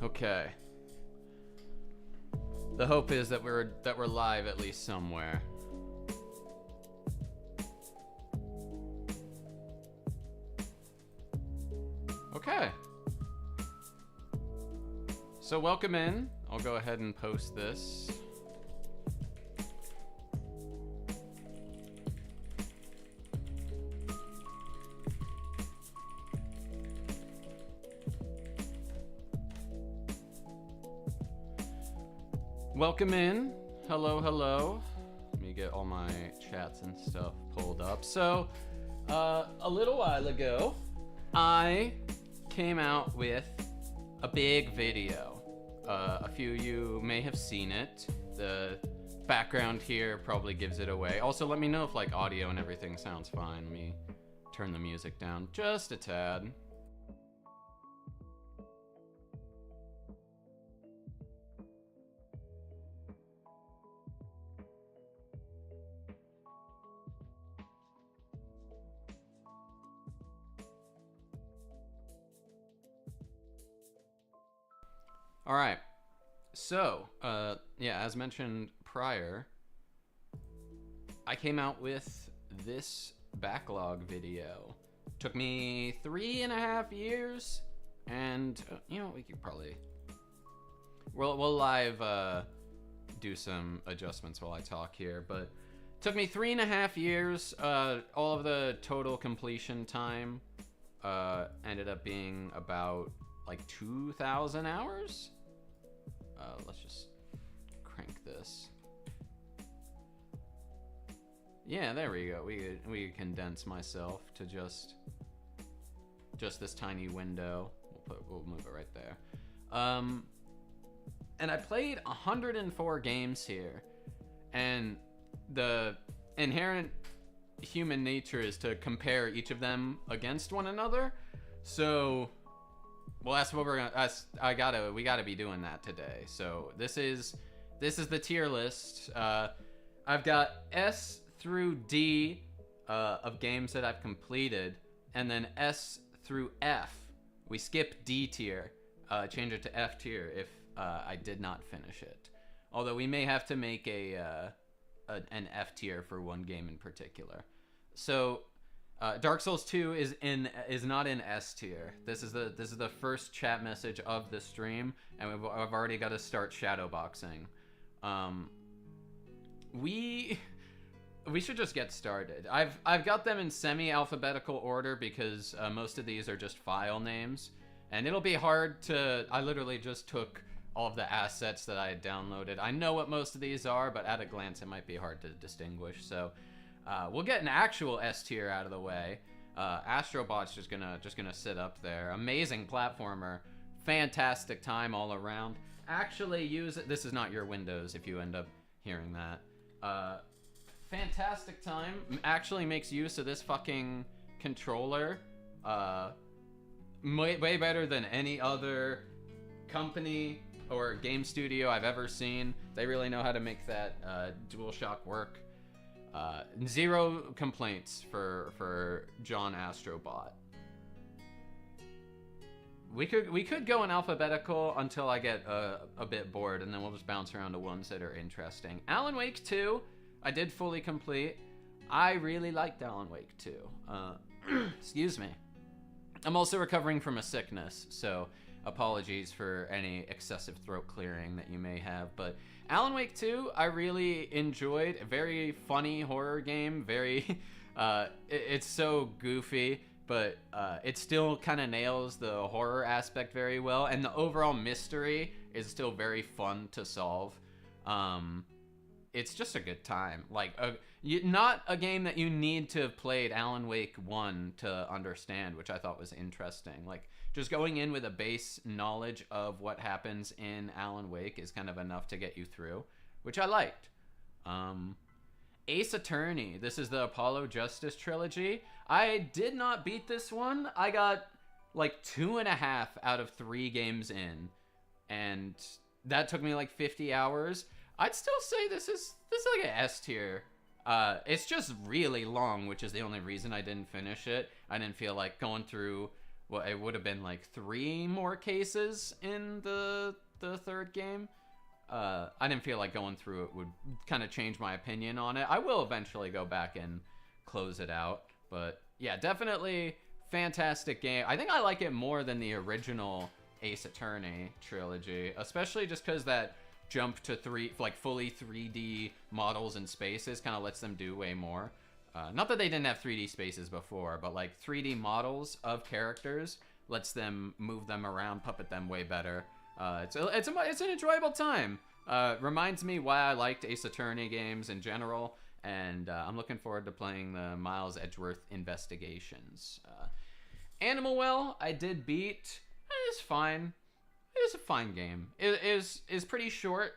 Okay. The hope is that we're live at least somewhere. Okay. So welcome in. I'll go ahead and post this. Welcome in. Hello, hello. Let me get all my chats and stuff pulled up. So, a little while ago, I came out with a big video. A few of you may have seen it. The background here probably gives it away. Also, let me know if like audio and everything sounds fine. Let me turn the music down just a tad. All right, so, yeah, as mentioned prior, I came out with this backlog video. Took me 3.5 years, and, you know, we could probably, we'll live, do some adjustments while I talk here, but took me 3.5 years. All of the total completion time, ended up being about, like, 2,000 hours? Let's just crank this. Yeah, there we go. We condense myself to just this tiny window. We'll move it right there. And I played 104 games here, and the inherent human nature is to compare each of them against one another. So, well, that's what we're gonna. We gotta be doing that today. So this is the tier list. I've got S through D of games that I've completed, and then S through F. We skip D tier, change it to F tier if I did not finish it. Although we may have to make an F tier for one game in particular. So. Dark Souls 2 is not in S tier. This is the first chat message of the stream, and I've already got to start shadowboxing. We should just get started. I've got them in semi-alphabetical order because most of these are just file names, and it'll be hard to. I literally just took all of the assets that I had downloaded. I know what most of these are, but at a glance it might be hard to distinguish. So. We'll get an actual S tier out of the way. Astrobot's just gonna sit up there. Amazing platformer, fantastic time all around. Actually use it. This is not your Windows if you end up hearing that. Fantastic time. Actually makes use of this fucking controller. Way better than any other company or game studio I've ever seen. They really know how to make that DualShock work. Zero complaints for John Astrobot. We could go in alphabetical until I get a bit bored, and then we'll just bounce around to ones that are interesting. Alan Wake 2, I did fully complete. I really liked Alan Wake 2. Excuse me. I'm also recovering from a sickness, so apologies for any excessive throat clearing that you may have, but Alan Wake 2, I really enjoyed. A very funny horror game. Very, it's so goofy, but it still kind of nails the horror aspect very well, and the overall mystery is still very fun to solve. It's just a good time. Like, not a game that you need to have played Alan Wake 1 to understand, which I thought was interesting. Like, just going in with a base knowledge of what happens in Alan Wake is kind of enough to get you through, which I liked. Ace Attorney. This is the Apollo Justice trilogy. I did not beat this one. I got like 2.5 out of 3 games in, and that took me like 50 hours. I'd still say this is like an S tier. It's just really long, which is the only reason I didn't finish it. I didn't feel like going through well, it would have been like 3 more cases in the third game. I didn't feel like going through it would kind of change my opinion on it. I will eventually go back and close it out, but yeah, definitely fantastic game. I think I like it more than the original Ace Attorney trilogy, especially just because that jump to fully 3D models and spaces kind of lets them do way more. Not that they didn't have 3D spaces before, but like 3D models of characters lets them move them around, puppet them way better. It's an enjoyable time. Reminds me why I liked Ace Attorney games in general, and I'm looking forward to playing the Miles Edgeworth Investigations. Animal Well, I did beat. It's fine. It is a fine game. It is pretty short.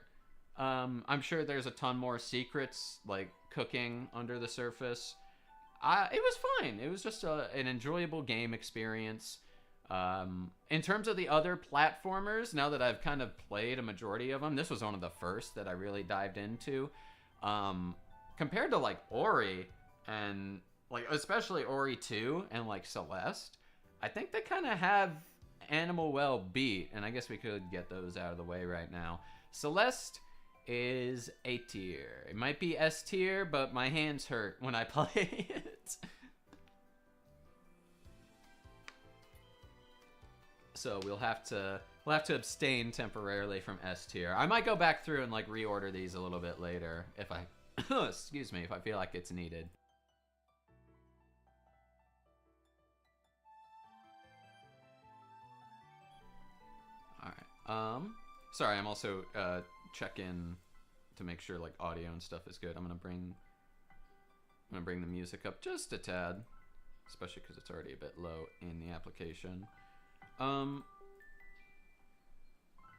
I'm sure there's a ton more secrets like cooking under the surface. It was fine. It was just an enjoyable game experience. In terms of the other platformers, now that I've kind of played a majority of them, this was one of the first that I really dived into. Compared to like Ori and like especially Ori 2 and like Celeste, I think they kind of have Animal Well beat, and I guess we could get those out of the way right now. Celeste is A tier. It might be S tier, but my hands hurt when I play it. So we'll have to abstain temporarily from S tier. I might go back through and like reorder these a little bit later if I excuse me, if I feel like it's needed. All right. Sorry, I'm also checking to make sure like audio and stuff is good. I'm gonna bring the music up just a tad, especially because it's already a bit low in the application.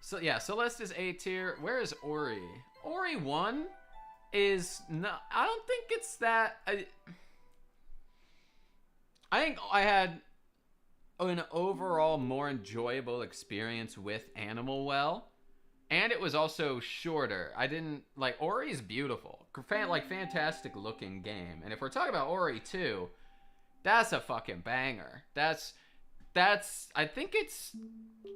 So yeah, Celeste is A tier. Where is Ori? Ori 1 is not. I don't think it's that. I think I had an overall more enjoyable experience with Animal Well, and it was also shorter. I didn't like Ori's beautiful, fantastic looking game. And if we're talking about Ori 2, that's a fucking banger. That's I think it's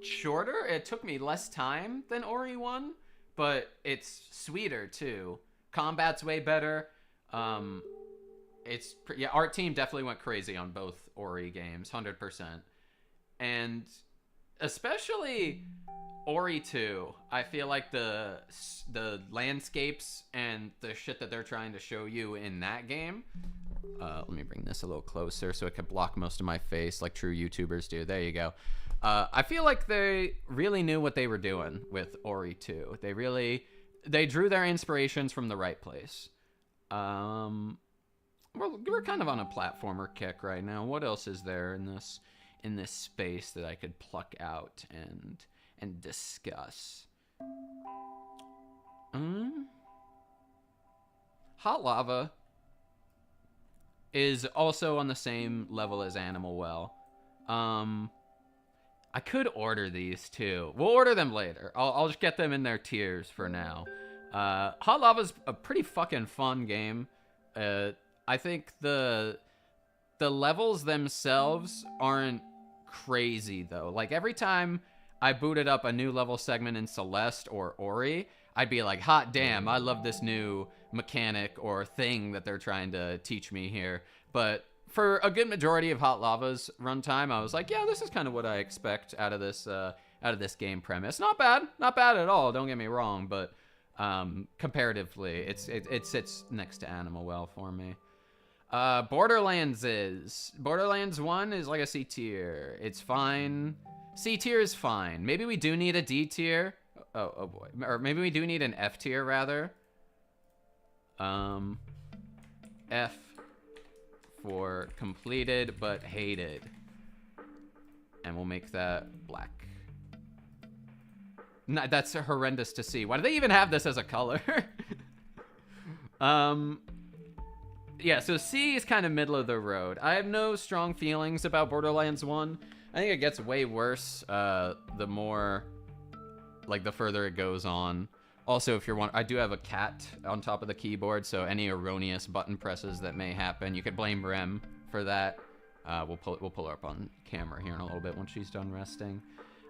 shorter. It took me less time than Ori 1, but it's sweeter too. Combat's way better. Art team definitely went crazy on both Ori games, 100%. And especially Ori 2, I feel like the landscapes and the shit that they're trying to show you in that game. Let me bring this a little closer so it can block most of my face like true YouTubers do. There you go. I feel like they really knew what they were doing with Ori 2. They drew their inspirations from the right place. We're kind of on a platformer kick right now. What else is there in this space that I could pluck out and discuss? Hot Lava is also on the same level as Animal Well. I could order these too. We'll order them later. I'll just get them in their tiers for now. Hot Lava's a pretty fucking fun game. I think the levels themselves aren't crazy though. Like every time I booted up a new level segment in Celeste or Ori, I'd be like, hot damn, I love this new mechanic or thing that they're trying to teach me here. But for a good majority of Hot Lava's runtime, I was like, yeah, this is kind of what I expect out of this game premise. Not bad at all, don't get me wrong, but comparatively, it sits next to Animal Well for me. Borderlands 1 is like a C tier. It's fine. C tier is fine. Maybe we do need a D tier. Oh boy. Or maybe we do need an F tier rather. F for completed but hated. And we'll make that black. No, that's horrendous to see. Why do they even have this as a color? Yeah, so C is kind of middle of the road. I have no strong feelings about Borderlands 1. I think it gets way worse the more, like, the further it goes on. Also, if you're I do have a cat on top of the keyboard, so any erroneous button presses that may happen, you could blame Rem for that. We'll pull her up on camera here in a little bit when she's done resting.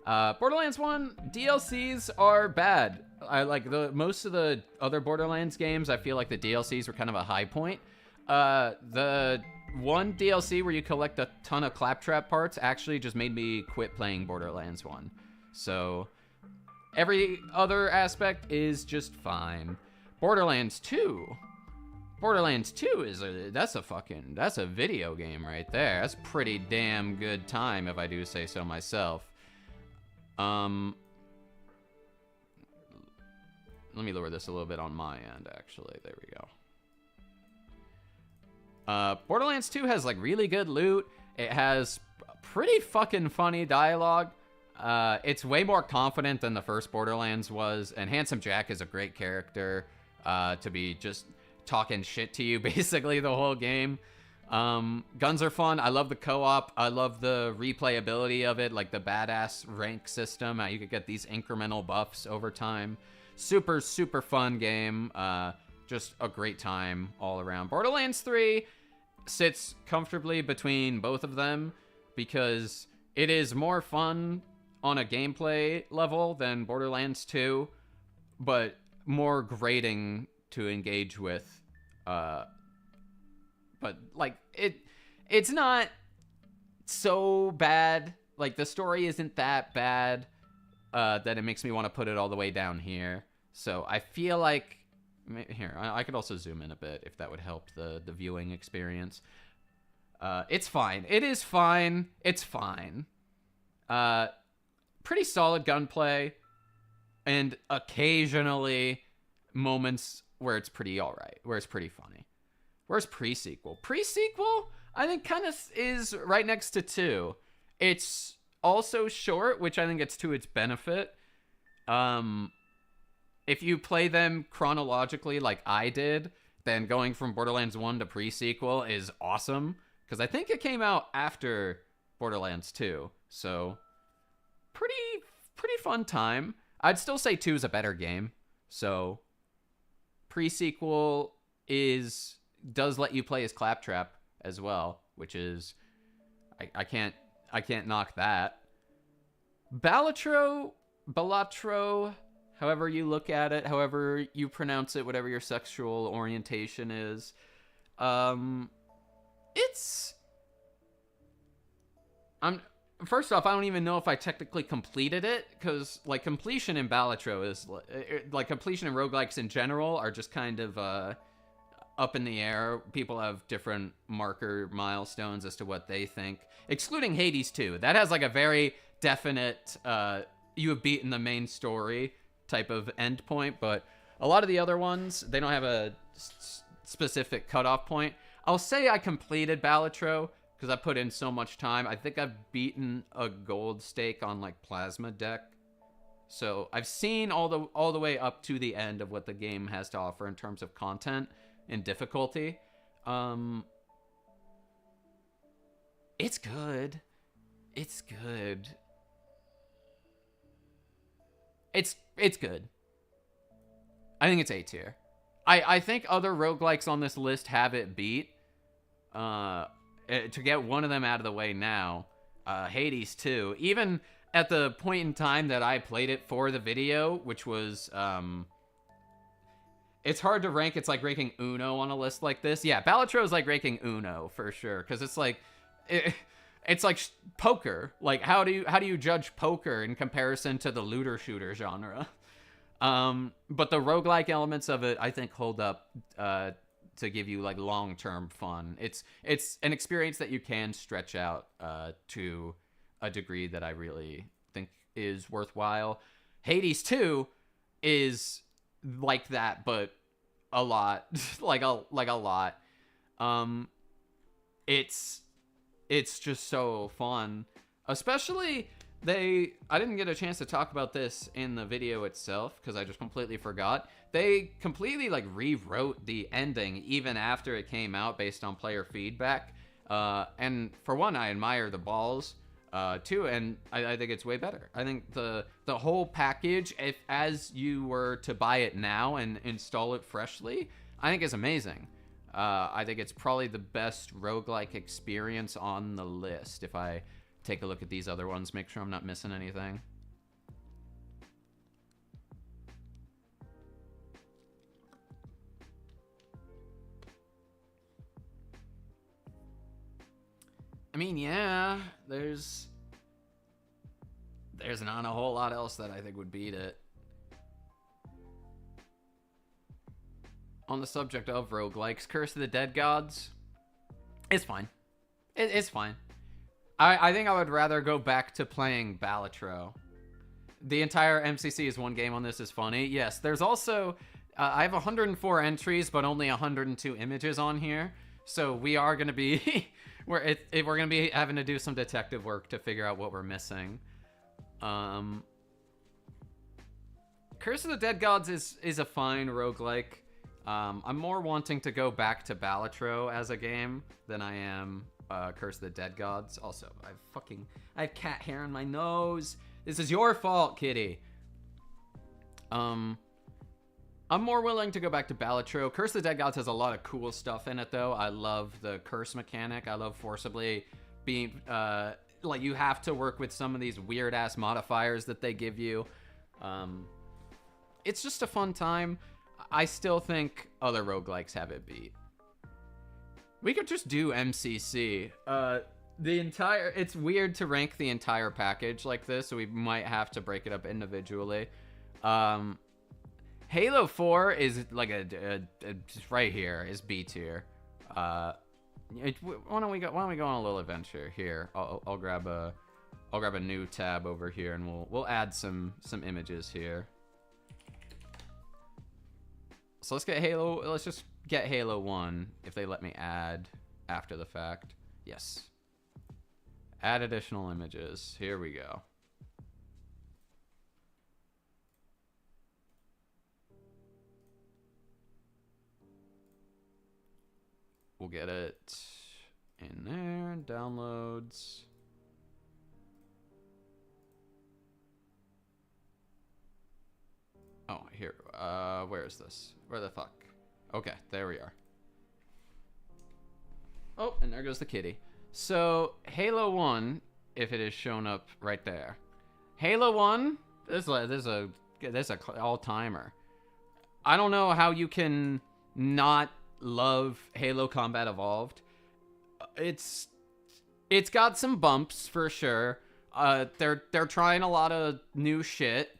Borderlands 1 DLCs are bad. I like most of the other Borderlands games. I feel like the DLCs were kind of a high point. The one DLC where you collect a ton of claptrap parts actually just made me quit playing Borderlands 1. So every other aspect is just fine. Borderlands 2 is that's a video game right there. That's a pretty damn good time, if I do say so myself. Let me lower this a little bit on my end, actually. There we go. Borderlands 2 has like really good loot. It has pretty fucking funny dialogue. It's way more confident than the first Borderlands was, and Handsome Jack is a great character to be just talking shit to you basically the whole game. Guns are fun. I love the co-op. I love the replayability of it, like the badass rank system. You could get these incremental buffs over time. Super, super fun game. Just a great time all around. Borderlands 3 sits comfortably between both of them because it is more fun on a gameplay level than Borderlands 2, but more grating to engage with. But like it's not so bad. Like the story isn't that bad that it makes me want to put it all the way down here. So I feel like here I could also zoom in a bit if that would help the viewing experience. It's fine. It is fine. It's fine. Pretty solid gunplay, and occasionally moments where it's pretty alright, where it's pretty funny. Where's pre-sequel? Pre-sequel, I think, kind of is right next to 2. It's also short, which I think it's to its benefit. If you play them chronologically like I did, then going from Borderlands 1 to pre-sequel is awesome, because I think it came out after Borderlands 2, so pretty fun time. I'd still say 2 is a better game, so pre-sequel does let you play as Claptrap as well, which is I can't knock that. Balatro, however you look at it, however you pronounce it, whatever your sexual orientation is, first off, I don't even know if I technically completed it, because like completion in Balatro is like completion in roguelikes in general are just kind of up in the air. People have different marker milestones as to what they think, excluding Hades 2. That has like a very definite you have beaten the main story type of endpoint, but a lot of the other ones, they don't have a specific cutoff point. I'll say I completed Balatro because I put in so much time. I think I've beaten a gold stake on like Plasma Deck. So I've seen all the way up to the end of what the game has to offer in terms of content and difficulty. It's good. It's good. It's good. I think it's A tier. I think other roguelikes on this list have it beat. To get one of them out of the way now, Hades 2, even at the point in time that I played it for the video, which was, it's hard to rank. It's like ranking Uno on a list like this. Yeah, Balatro is like ranking Uno for sure, because it's like, it's like poker. Like, how do you judge poker in comparison to the looter shooter genre? But the roguelike elements of it, I think, hold up to give you like long-term fun. It's an experience that you can stretch out to a degree that I really think is worthwhile. Hades 2 is like that, but a lot, like a lot. It's just so fun, especially I didn't get a chance to talk about this in the video itself because I just completely forgot. They completely like rewrote the ending even after it came out based on player feedback. And for one, I admire the balls. Two, and I think it's way better. I think the whole package, if as you were to buy it now and install it freshly, I think is amazing. I think it's probably the best roguelike experience on the list. If I take a look at these other ones, make sure I'm not missing anything. I mean, yeah, there's not a whole lot else that I think would beat it. On the subject of roguelikes, Curse of the Dead Gods, it's fine. It's fine. I think I would rather go back to playing Balatro. The entire MCC is one game on this is funny. Yes, there's also... I have 104 entries, but only 102 images on here. So we are going to be... we're going to be having to do some detective work to figure out what we're missing. Curse of the Dead Gods is a fine roguelike. I'm more wanting to go back to Balatro as a game than I am Curse of the Dead Gods. Also, I have cat hair in my nose. This is your fault, kitty. I'm more willing to go back to Balatro. Curse of the Dead Gods has a lot of cool stuff in it, though. I love the curse mechanic. I love forcibly being... like, you have to work with some of these weird-ass modifiers that they give you. It's just a fun time. I still think other roguelikes have it beat. We could just do MCC. It's weird to rank the entire package like this, so we might have to break it up individually. Halo 4 is like just right here is B tier. Why don't we go on a little adventure here? I'll grab a new tab over here, and we'll add some images here. So let's just get Halo 1 if they let me add after the fact. Yes. Add additional images. Here we go. We'll get it in there. Downloads. Oh, here. Where is this? Where the fuck? Okay, there we are. Oh, and there goes the kitty. So, Halo 1, if it is shown up right there. Halo 1, this is a all-timer. I don't know how you can not love Halo Combat Evolved. It's got some bumps for sure. They're trying a lot of new shit.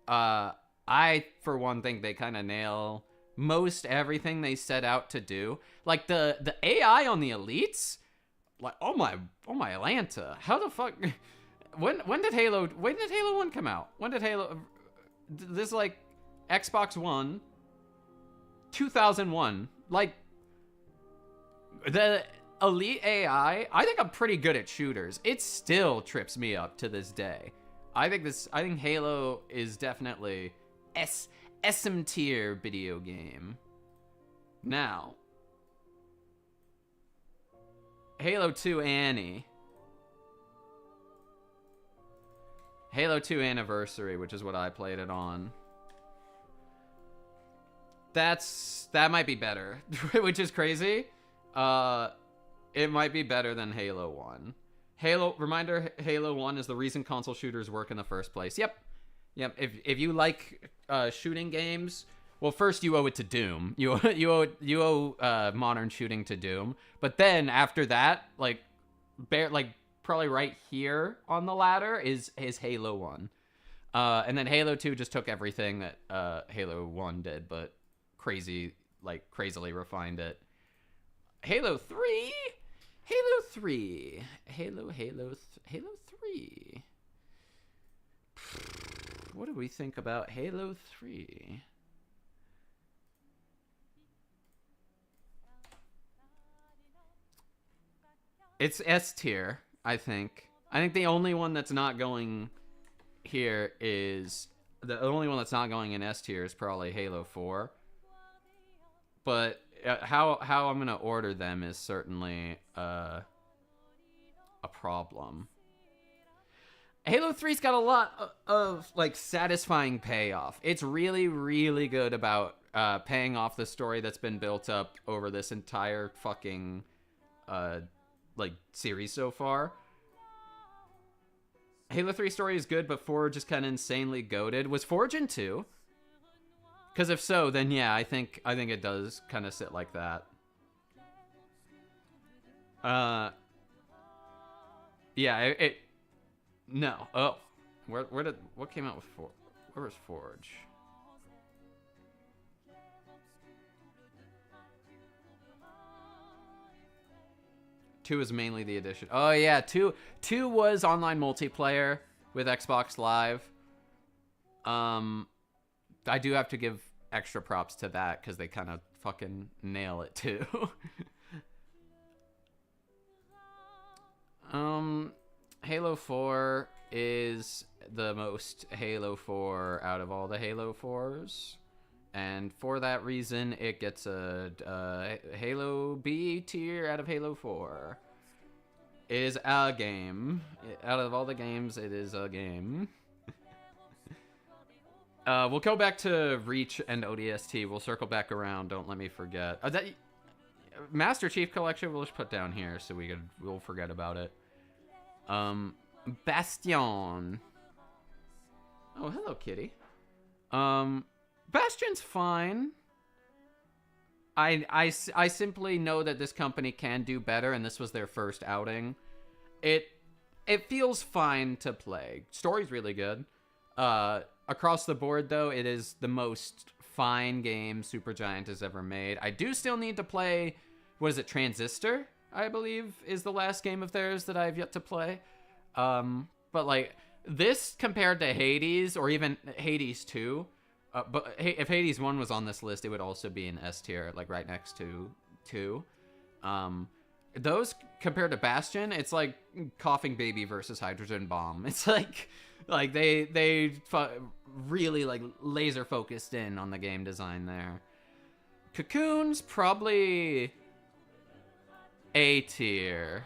I, for one, think they kind of nail most everything they set out to do. Like the AI on the elites, like oh my Atlanta, how the fuck? When did Halo 1 come out? When did Halo? This is like Xbox One, 2001. Like the elite AI. I think I'm pretty good at shooters. It still trips me up to this day. I think Halo is definitely SM tier video game. Now, Halo 2 Annie. Halo 2 Anniversary, which is what I played it on. That might be better, which is crazy. It might be better than Halo 1. Reminder, Halo 1 is the reason console shooters work in the first place. Yep. If you like shooting games, well, first you owe it to Doom. You owe modern shooting to Doom. But then after that, probably right here on the ladder is Halo 1. And then Halo 2 just took everything that Halo 1 did, but crazily refined it. Halo 3. Halo 3. What do we think about Halo 3? It's S tier, I think. I think the only one that's not going here is... The only one that's not going in S tier is probably Halo 4. But how I'm going to order them is certainly a problem. Halo 3's got a lot of like satisfying payoff. It's really, really good about paying off the story that's been built up over this entire fucking like series so far. Halo 3 story is good, but 4 just kind of insanely goated. Was Forge in 2? Because if so, then yeah, I think it does kind of sit like that. Yeah, it no. Oh, what came out with Forge? Where was Forge? Two is mainly the edition. Oh yeah, two was online multiplayer with Xbox Live. I do have to give extra props to that because they kind of fucking nail it too. Halo 4 is the most Halo 4 out of all the Halo 4s. And for that reason, it gets a Halo B tier out of Halo 4. It is a game. Out of all the games, it is a game. We'll go back to Reach and ODST. We'll circle back around. Don't let me forget. That Master Chief Collection we'll just put down here so we'll forget about it. Bastion. Oh, hello, kitty. Bastion's fine. I simply know that this company can do better, and this was their first outing. It feels fine to play. Story's really good. Across the board, though, it is the most fine game Supergiant has ever made. I do still need to play, what is it, Transistor, I believe, is the last game of theirs that I've yet to play. But, like, this compared to Hades, or even Hades 2, but if Hades 1 was on this list, it would also be in S tier, like, right next to 2. Those, compared to Bastion, it's like Coughing Baby versus Hydrogen Bomb. It's like they really like laser focused in on the game design there. Cocoon's probably A tier.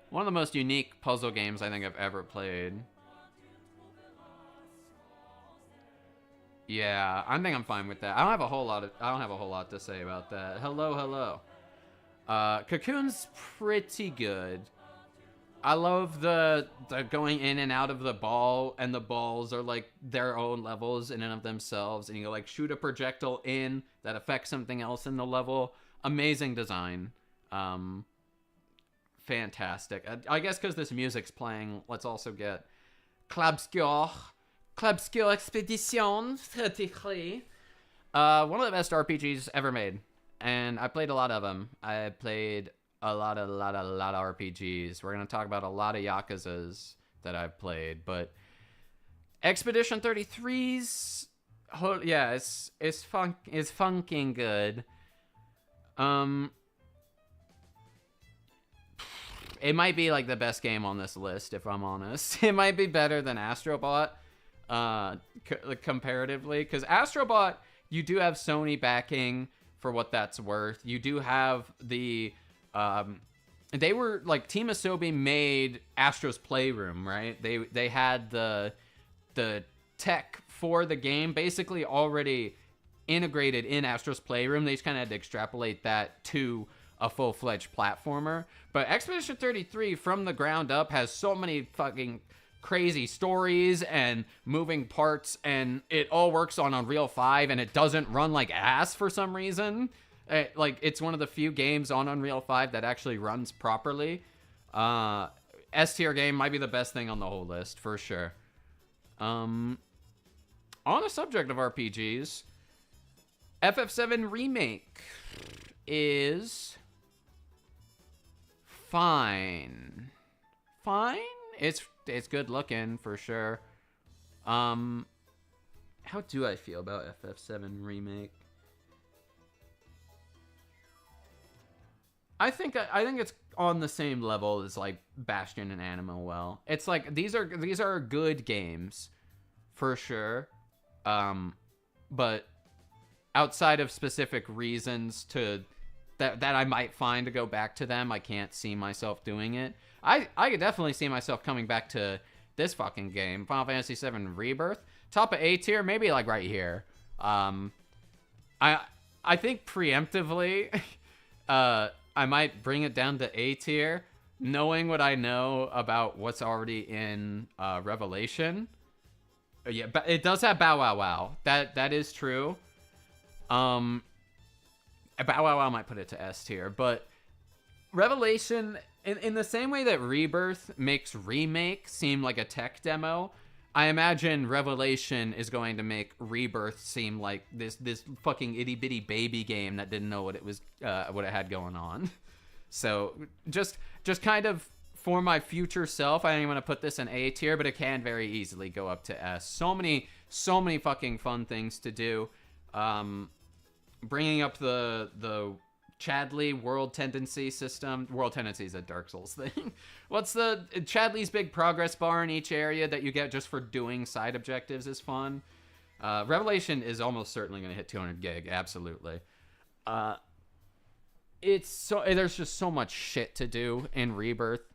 One of the most unique puzzle games I think I've ever played. Yeah, I think I'm fine with that. I don't have a whole lot to say about that. Hello. Cocoon's pretty good. I love the going in and out of the ball, and the balls are like their own levels in and of themselves, and you like shoot a projectile in that affects something else in the level. Amazing design. Fantastic. I guess because this music's playing, let's also get Clubscure Expedition 33. One of the best RPGs ever made, and I played a lot of them. I played a lot of RPGs. We're going to talk about a lot of Yakuzas that I've played, but Expedition 33's, yeah, it's funking good. It might be like the best game on this list, if I'm honest. It might be better than Astrobot, comparatively, because Astrobot, you do have Sony backing for what that's worth. You do have the they were like Team Asobi made Astro's Playroom, right? They had the tech for the game basically already integrated in Astro's Playroom. They just kind of had to extrapolate that to a full-fledged platformer. But Expedition 33 from the ground up has so many fucking crazy stories and moving parts, and it all works on Unreal 5, and it doesn't run like ass for some reason. Like, it's one of the few games on Unreal 5 that actually runs properly. S tier game might be the best thing on the whole list, for sure. On the subject of RPGs, FF7 Remake is fine. It's good looking, for sure. How do I feel about FF7 Remake? I think it's on the same level as like Bastion and Animal Well. It's like these are good games, for sure. But outside of specific reasons that I might find to go back to them, I can't see myself doing it. I could definitely see myself coming back to this fucking game, Final Fantasy VII Rebirth. Top of A tier, maybe like right here. I I think preemptively, I might bring it down to A tier, knowing what I know about what's already in Revelation. Yeah, but it does have Bow Wow Wow. That is true. Bow Wow Wow might put it to S tier, but Revelation, in the same way that Rebirth makes Remake seem like a tech demo, I imagine Revelation is going to make Rebirth seem like this fucking itty bitty baby game that didn't know what it had going on. So just kind of for my future self, I don't even want to put this in A tier, but it can very easily go up to S. So many fucking fun things to do. Bringing up the Chadley World Tendency system. World Tendency is a Dark Souls thing. What's the Chadley's big progress bar in each area that you get just for doing side objectives is fun. Revelation is almost certainly going to hit 200 gig. Absolutely. There's just so much shit to do in Rebirth.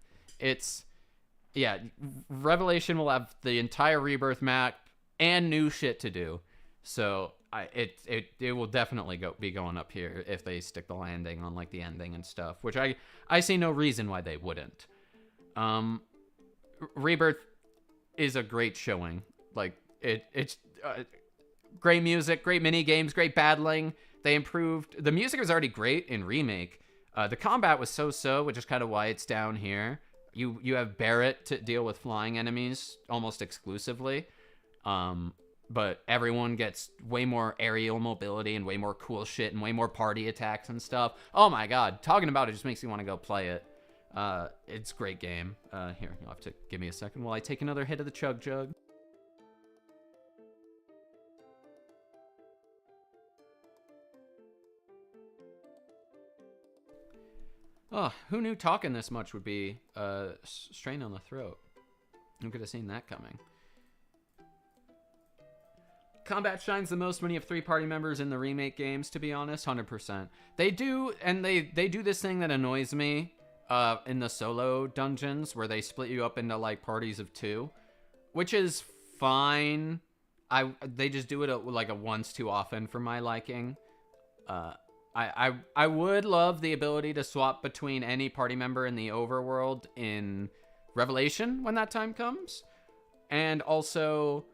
Revelation will have the entire Rebirth map and new shit to do. So it will definitely be going up here if they stick the landing on like the ending and stuff, which I see no reason why they wouldn't. Rebirth is a great showing. Like it's great music, great mini games, great battling. They improved. The music was already great in Remake. The combat was so, which is kind of why it's down here. You have Barrett to deal with flying enemies almost exclusively. But everyone gets way more aerial mobility and way more cool shit and way more party attacks and stuff. Oh my god, talking about it just makes me want to go play it. It's a great game. Here, you'll have to give me a second while I take another hit of the Chug Jug. Oh, who knew talking this much would be a strain on the throat? Who could have seen that coming? Combat shines the most when you have 3 party members in the Remake games, to be honest, 100%. They do, and they do this thing that annoys me in the solo dungeons, where they split you up into, like, parties of 2, which is fine. They just do it like a once too often for my liking. I would love the ability to swap between any party member in the overworld in Revelation when that time comes, and also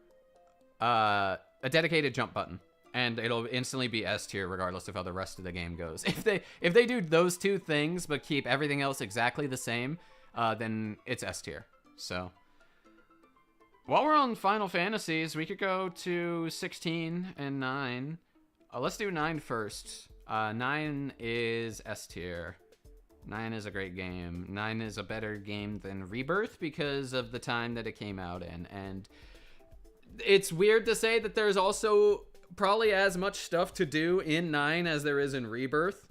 a dedicated jump button, and it'll instantly be S tier regardless of how the rest of the game goes. If they do those 2 things but keep everything else exactly the same, then it's S tier. So while we're on Final Fantasies, we could go to 16 and 9. Let's do 9 first. 9 is S tier. 9 is a great game. 9 is a better game than Rebirth because of the time that it came out in. And it's weird to say that there's also probably as much stuff to do in 9 as there is in Rebirth.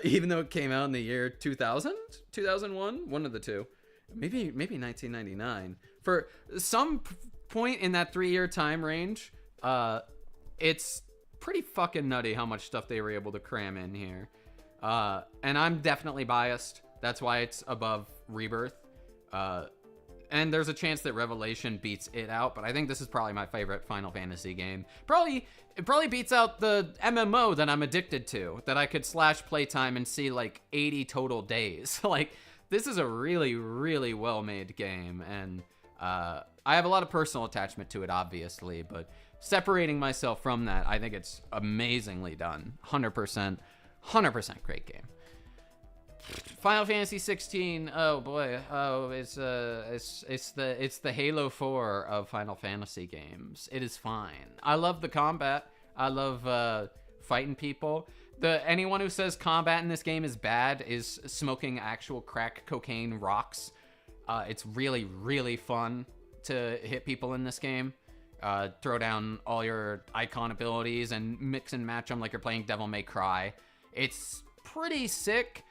Even though it came out in the year 2000? 2001? One of the two. Maybe 1999. For some point in that 3-year time range, it's pretty fucking nutty how much stuff they were able to cram in here. And I'm definitely biased. That's why it's above Rebirth. And there's a chance that Revelation beats it out, but I think this is probably my favorite Final Fantasy game. It probably beats out the MMO that I'm addicted to, that I could slash playtime and see like 80 total days. Like, this is a really, really well-made game, and I have a lot of personal attachment to it, obviously, but separating myself from that, I think it's amazingly done. 100% great game. Final Fantasy 16. Oh boy. Oh, it's the Halo 4 of Final Fantasy games. It is fine. I love the combat. I love fighting people. Anyone who says combat in this game is bad is smoking actual crack cocaine rocks. It's really, really fun to hit people in this game. Throw down all your icon abilities and mix and match them like you're playing Devil May Cry. It's pretty sick.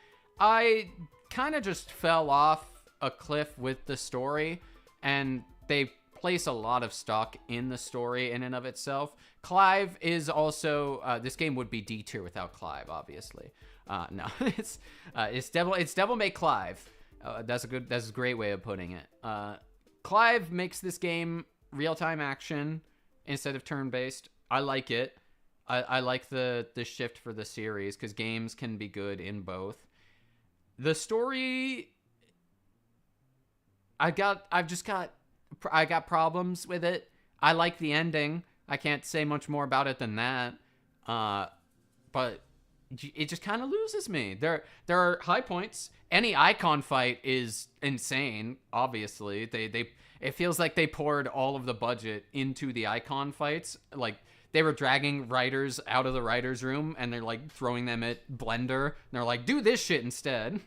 I kind of just fell off a cliff with the story, and they place a lot of stock in the story in and of itself. Clive is also this game would be D tier without Clive, obviously. No, it's Devil May Clive. That's a great way of putting it. Clive makes this game real-time action instead of turn-based. I like it. I like the shift for the series because games can be good in both. The story, I got problems with it. I like the ending. I can't say much more about it than that. But it just kind of loses me. There are high points. Any icon fight is insane. Obviously, it feels like they poured all of the budget into the icon fights. Like they were dragging writers out of the writers' room and they're like throwing them at Blender. And they're like, do this shit instead.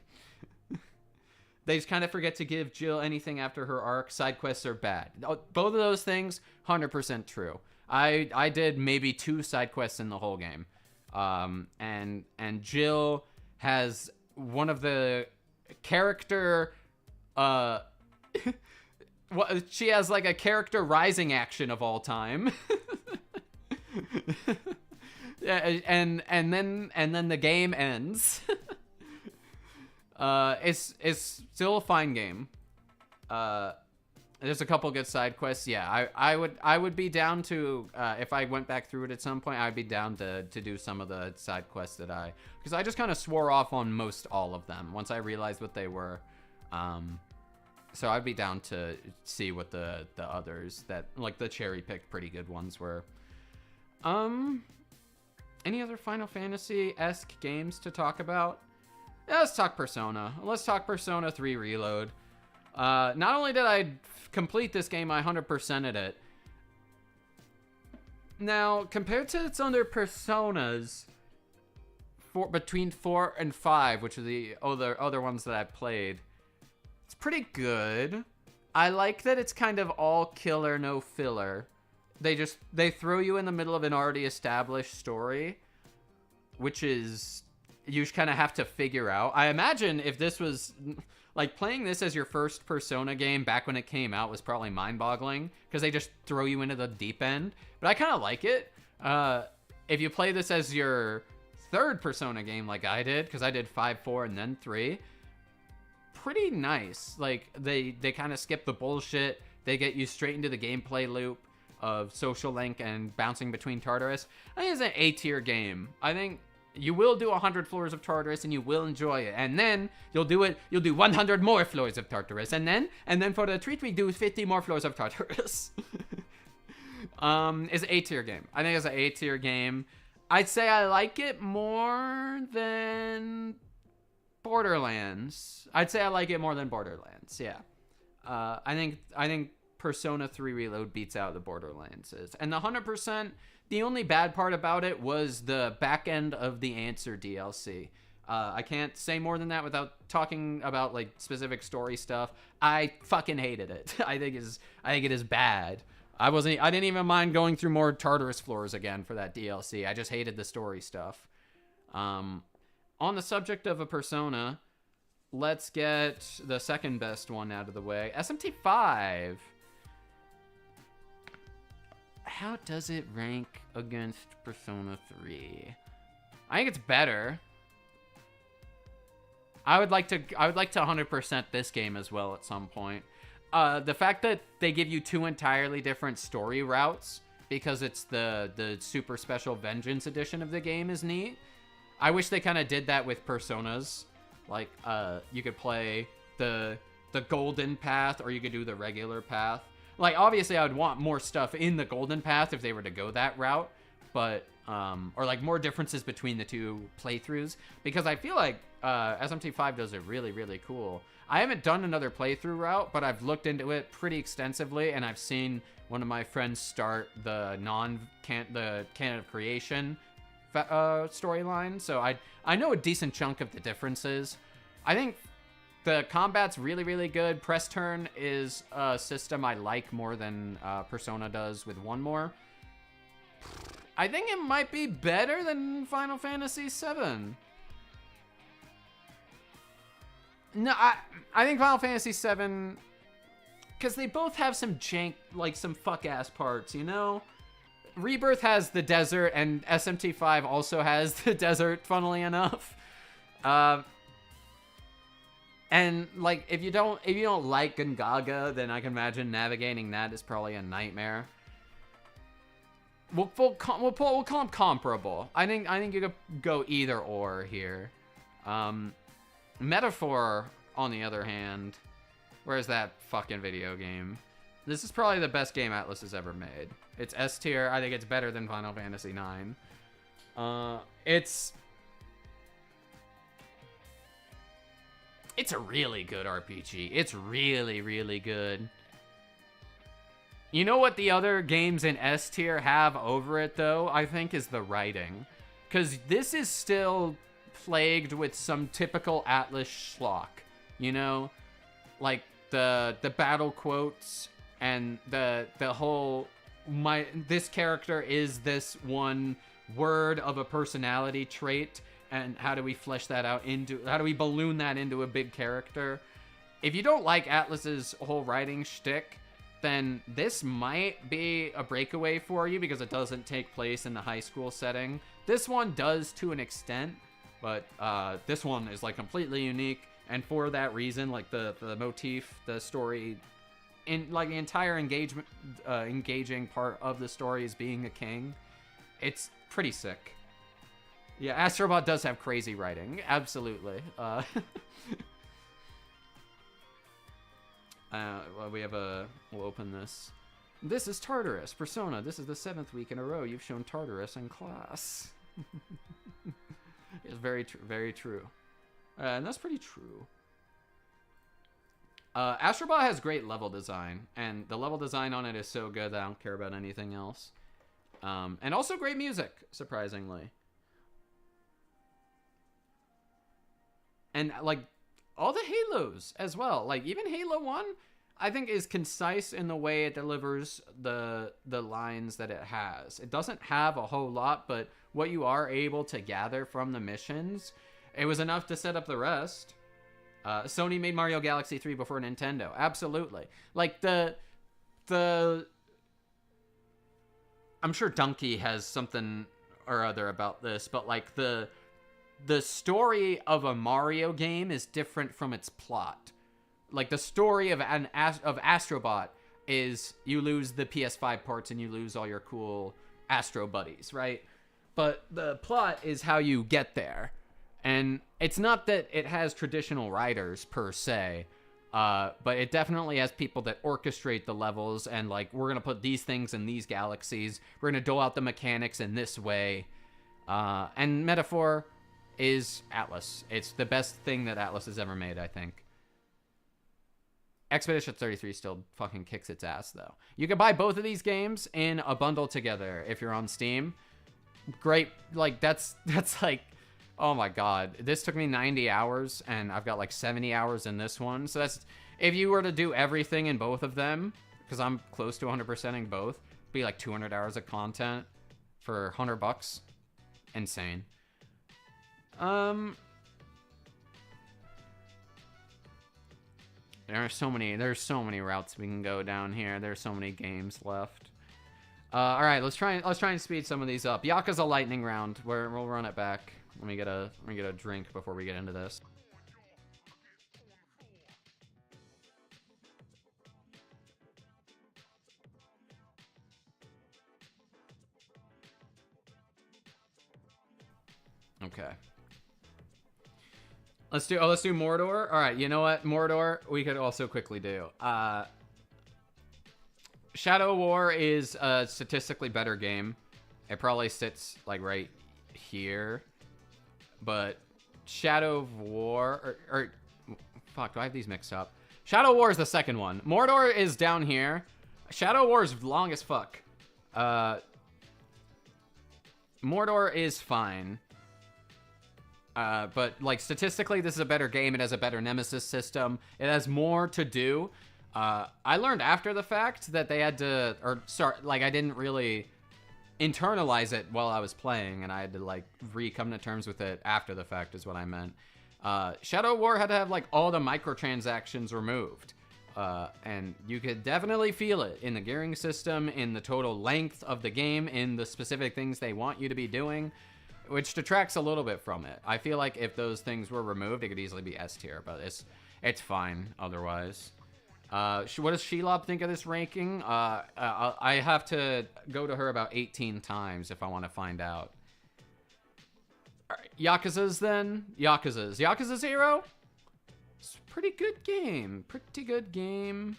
They just kind of forget to give Jill anything after her arc. Side quests are bad. Both of those things, 100% true. I did maybe 2 side quests in the whole game. And Jill has one of the character, she has like a character rising action of all time. Yeah, and then the game ends. It's still a fine game. There's a couple good side quests. Yeah, I would be down to, if I went back through it at some point, I'd be down to do some of the side quests because I just kind of swore off on most all of them once I realized what they were. So I'd be down to see what the others that, like, the cherry picked pretty good ones were. Any other Final Fantasy-esque games to talk about? Yeah, let's talk Persona. Let's talk Persona 3 Reload. Not only did I complete this game, I 100%ed it. Now, compared to its other Personas, between 4 and 5, which are the other ones that I've played, it's pretty good. I like that it's kind of all killer, no filler. They throw you in the middle of an already established story, which is, you just kind of have to figure out. I imagine if this was, like, playing this as your first Persona game back when it came out was probably mind-boggling, because they just throw you into the deep end. But I kind of like it. If you play this as your third Persona game like I did, because I did 5, 4, and then 3, pretty nice. Like, they kind of skip the bullshit. They get you straight into the gameplay loop of social link and bouncing between Tartarus. I think it's an A-tier game. I think you will do 100 floors of Tartarus and you will enjoy it. And then you'll do 100 more floors of Tartarus. And then for the treat we do 50 more floors of Tartarus. It's an A-tier game. I think it's an A-tier game. I'd say I like it more than Borderlands. Yeah. I think Persona 3 Reload beats out the Borderlands. And the 100%, the only bad part about it was the back end of the Answer DLC. I can't say more than that without talking about, like, specific story stuff. I fucking hated it. I think it is bad. I didn't even mind going through more Tartarus floors again for that DLC. I just hated the story stuff. On the subject of a Persona, let's get the second best one out of the way. SMT5. How does it rank against Persona 3? I think it's better. I would like to 100% this game as well at some point. The fact that they give you 2 entirely different story routes because it's the super special Vengeance edition of the game is neat. I wish they kind of did that with Personas. Like, you could play the golden path or you could do the regular path. Like, obviously, I would want more stuff in the golden path if they were to go that route, but, or, like, more differences between the 2 playthroughs, because I feel like SMT5 does it really, really cool. I haven't done another playthrough route, but I've looked into it pretty extensively, and I've seen one of my friends start the Canon of Creation storyline, so I know a decent chunk of the differences. I think the combat's really, really good. Press turn is a system I like more than Persona does with One More. I think it might be better than Final Fantasy VII. No, I think Final Fantasy VII, because they both have some jank, like some fuck-ass parts, you know? Rebirth has the desert, and SMT5 also has the desert, funnily enough. And, like, if you don't like Gungaga, then I can imagine navigating that is probably a nightmare. we'll call them comparable. I think you could go either or here. Metaphor, on the other hand, where's that fucking video game? This is probably the best game Atlas has ever made. It's S tier. I think it's better than Final Fantasy IX. It's a really good RPG. It's really, really good. You know what the other games in S tier have over it, though, I think, is the writing. Because this is still plagued with some typical Atlas schlock. You know? Like, the battle quotes and the whole... this character is this one word of a personality trait, and how do we flesh that out into... how do we balloon that into a big character? If you don't like Atlas's whole writing shtick, then this might be a breakaway for you because it doesn't take place in the high school setting. This one does to an extent, but this one is like completely unique, and for that reason, like the motif, the story, in like the entire engaging part of the story is being a king. It's pretty sick. Yeah, Astrobot does have crazy writing, absolutely. Well, we'll open this. This is Tartarus, Persona. This is the 7th week in a row you've shown Tartarus in class. It's very true. And that's pretty true. Astrobot has great level design, and the level design on it is so good that I don't care about anything else. And also great music, surprisingly. And, like, all the Halos as well. Like, even Halo 1, I think, is concise in the way it delivers the lines that it has. It doesn't have a whole lot, but what you are able to gather from the missions, it was enough to set up the rest. Sony made Mario Galaxy 3 before Nintendo. Absolutely. Like, I'm sure Donkey has something or other about this, but, like, the story of a Mario game is different from its plot. Like, the story of Astrobot is you lose the PS5 parts and you lose all your cool Astro buddies, right? But the plot is how you get there. And it's not that it has traditional writers, per se, but it definitely has people that orchestrate the levels and, like, we're going to put these things in these galaxies. We're going to dole out the mechanics in this way. And Metaphor is Atlas. It's the best thing that Atlas has ever made, I think. Expedition 33 still fucking kicks its ass, though. You can buy both of these games in a bundle together if you're on Steam. Great. Like, that's like, oh my god. This took me 90 hours, and I've got like 70 hours in this one. So that's, if you were to do everything in both of them, because I'm close to 100%ing both, it'd be like 200 hours of content for $100. Insane. There's so many routes we can go down here. There's so many games left. All right, let's try and speed some of these up. Yakuza lightning round. We'll run it back. Let me get a drink before we get into this. Okay. Let's do Mordor. All right, you know what? Mordor, we could also quickly do. Shadow War is a statistically better game. It probably sits, like, right here. But Shadow War... Or fuck, do I have these mixed up? Shadow War is the second one. Mordor is down here. Shadow War is long as fuck. Mordor is fine. But, like, statistically, this is a better game. It has a better Nemesis system. It has more to do. I learned after the fact that they had to... I didn't really internalize it while I was playing, and I had to, like, come to terms with it after the fact is what I meant. Shadow War had to have, like, all the microtransactions removed. And you could definitely feel it in the gearing system, in the total length of the game, in the specific things they want you to be doing, which detracts a little bit from it. I feel like if those things were removed, it could easily be S tier, but it's fine otherwise. What does Shelob think of this ranking? I have to go to her about 18 times if I want to find out. All right, Yakuza's then. Yakuza 0? It's a pretty good game. Pretty good game.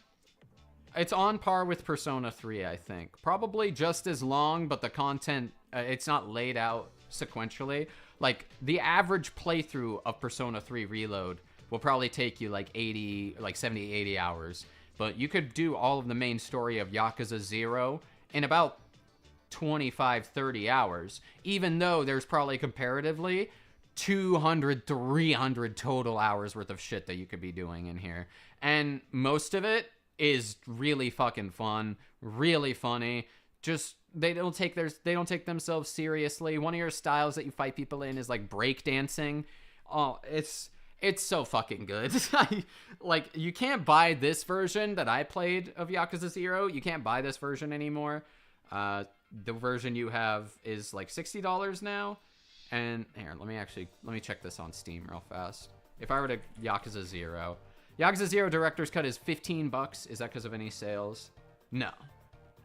It's on par with Persona 3, I think. Probably just as long, but the content, it's not laid out sequentially. Like, the average playthrough of Persona 3 Reload will probably take you like 70, 80 hours. But you could do all of the main story of Yakuza 0 in about 25, 30 hours, even though there's probably comparatively 200, 300 total hours worth of shit that you could be doing in here. And most of it is really fucking fun, really funny. Just they don't take themselves seriously. One of your styles that you fight people in is like breakdancing. Oh, it's so fucking good. Like, you can't buy this version that I played of Yakuza 0. You can't buy this version anymore. The version you have is like $60 now. And here, let me check this on Steam real fast. If I were to Yakuza 0 Director's Cut is $15. Is that because of any sales? No.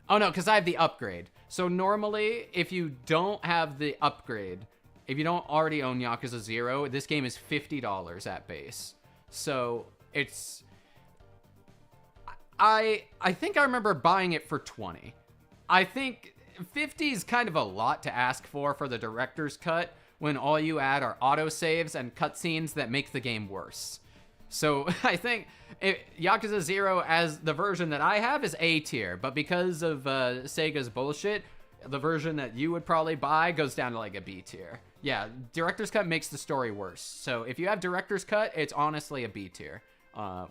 Oh no, because I have the upgrade. So normally, if you don't have the upgrade, if you don't already own Yakuza 0, this game is $50 at base. So it's... I think I remember buying it for $20. I think $50 is kind of a lot to ask for the Director's Cut when all you add are autosaves and cutscenes that make the game worse. So I think Yakuza 0 as the version that I have is A tier, but because of Sega's bullshit, the version that you would probably buy goes down to like a B tier. Yeah, Director's Cut makes the story worse. So if you have Director's Cut, it's honestly a B tier,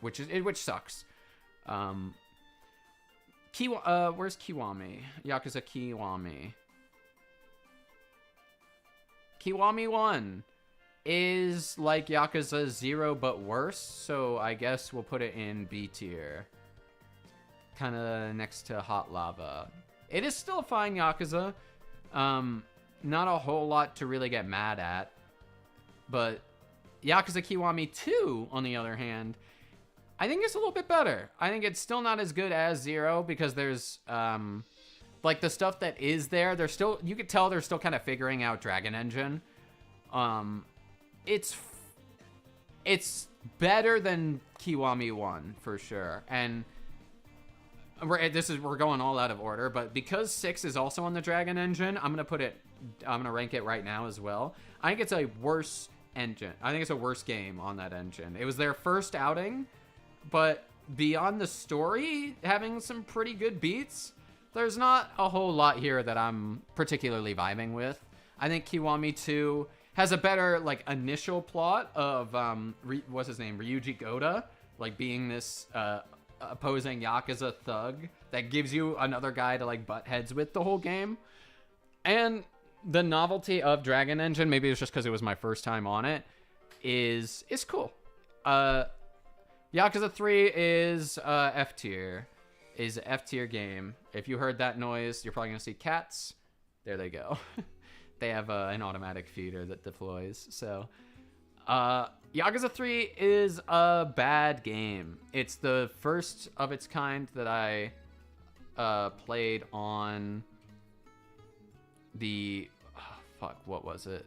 which sucks. Where's Kiwami? Yakuza Kiwami. Kiwami 1 is like Yakuza 0 but worse, so I guess we'll put it in B tier. Kind of next to Hot Lava. It is still a fine Yakuza. Not a whole lot to really get mad at. But Yakuza Kiwami 2, on the other hand, I think it's a little bit better. I think it's still not as good as 0 because there's, like, the stuff that is there, you could tell they're still kind of figuring out Dragon Engine. It's better than Kiwami 1, for sure. And we're going all out of order, but because 6 is also on the Dragon Engine, I'm gonna rank it right now as well. I think it's a worse engine. I think it's a worse game on that engine. It was their first outing, but beyond the story having some pretty good beats, there's not a whole lot here that I'm particularly vibing with. I think Kiwami 2 has a better, like, initial plot of, what's his name? Ryuji Goda, like, being this, opposing Yakuza thug that gives you another guy to, like, butt heads with the whole game. And the novelty of Dragon Engine, maybe it's just because it was my first time on it, is cool. Yakuza 3 is, F tier. Is an F tier game. If you heard that noise, you're probably gonna see cats. There they go. They have an automatic feeder that deploys. So, Yakuza 3 is a bad game. It's the first of its kind that I played on the... what was it?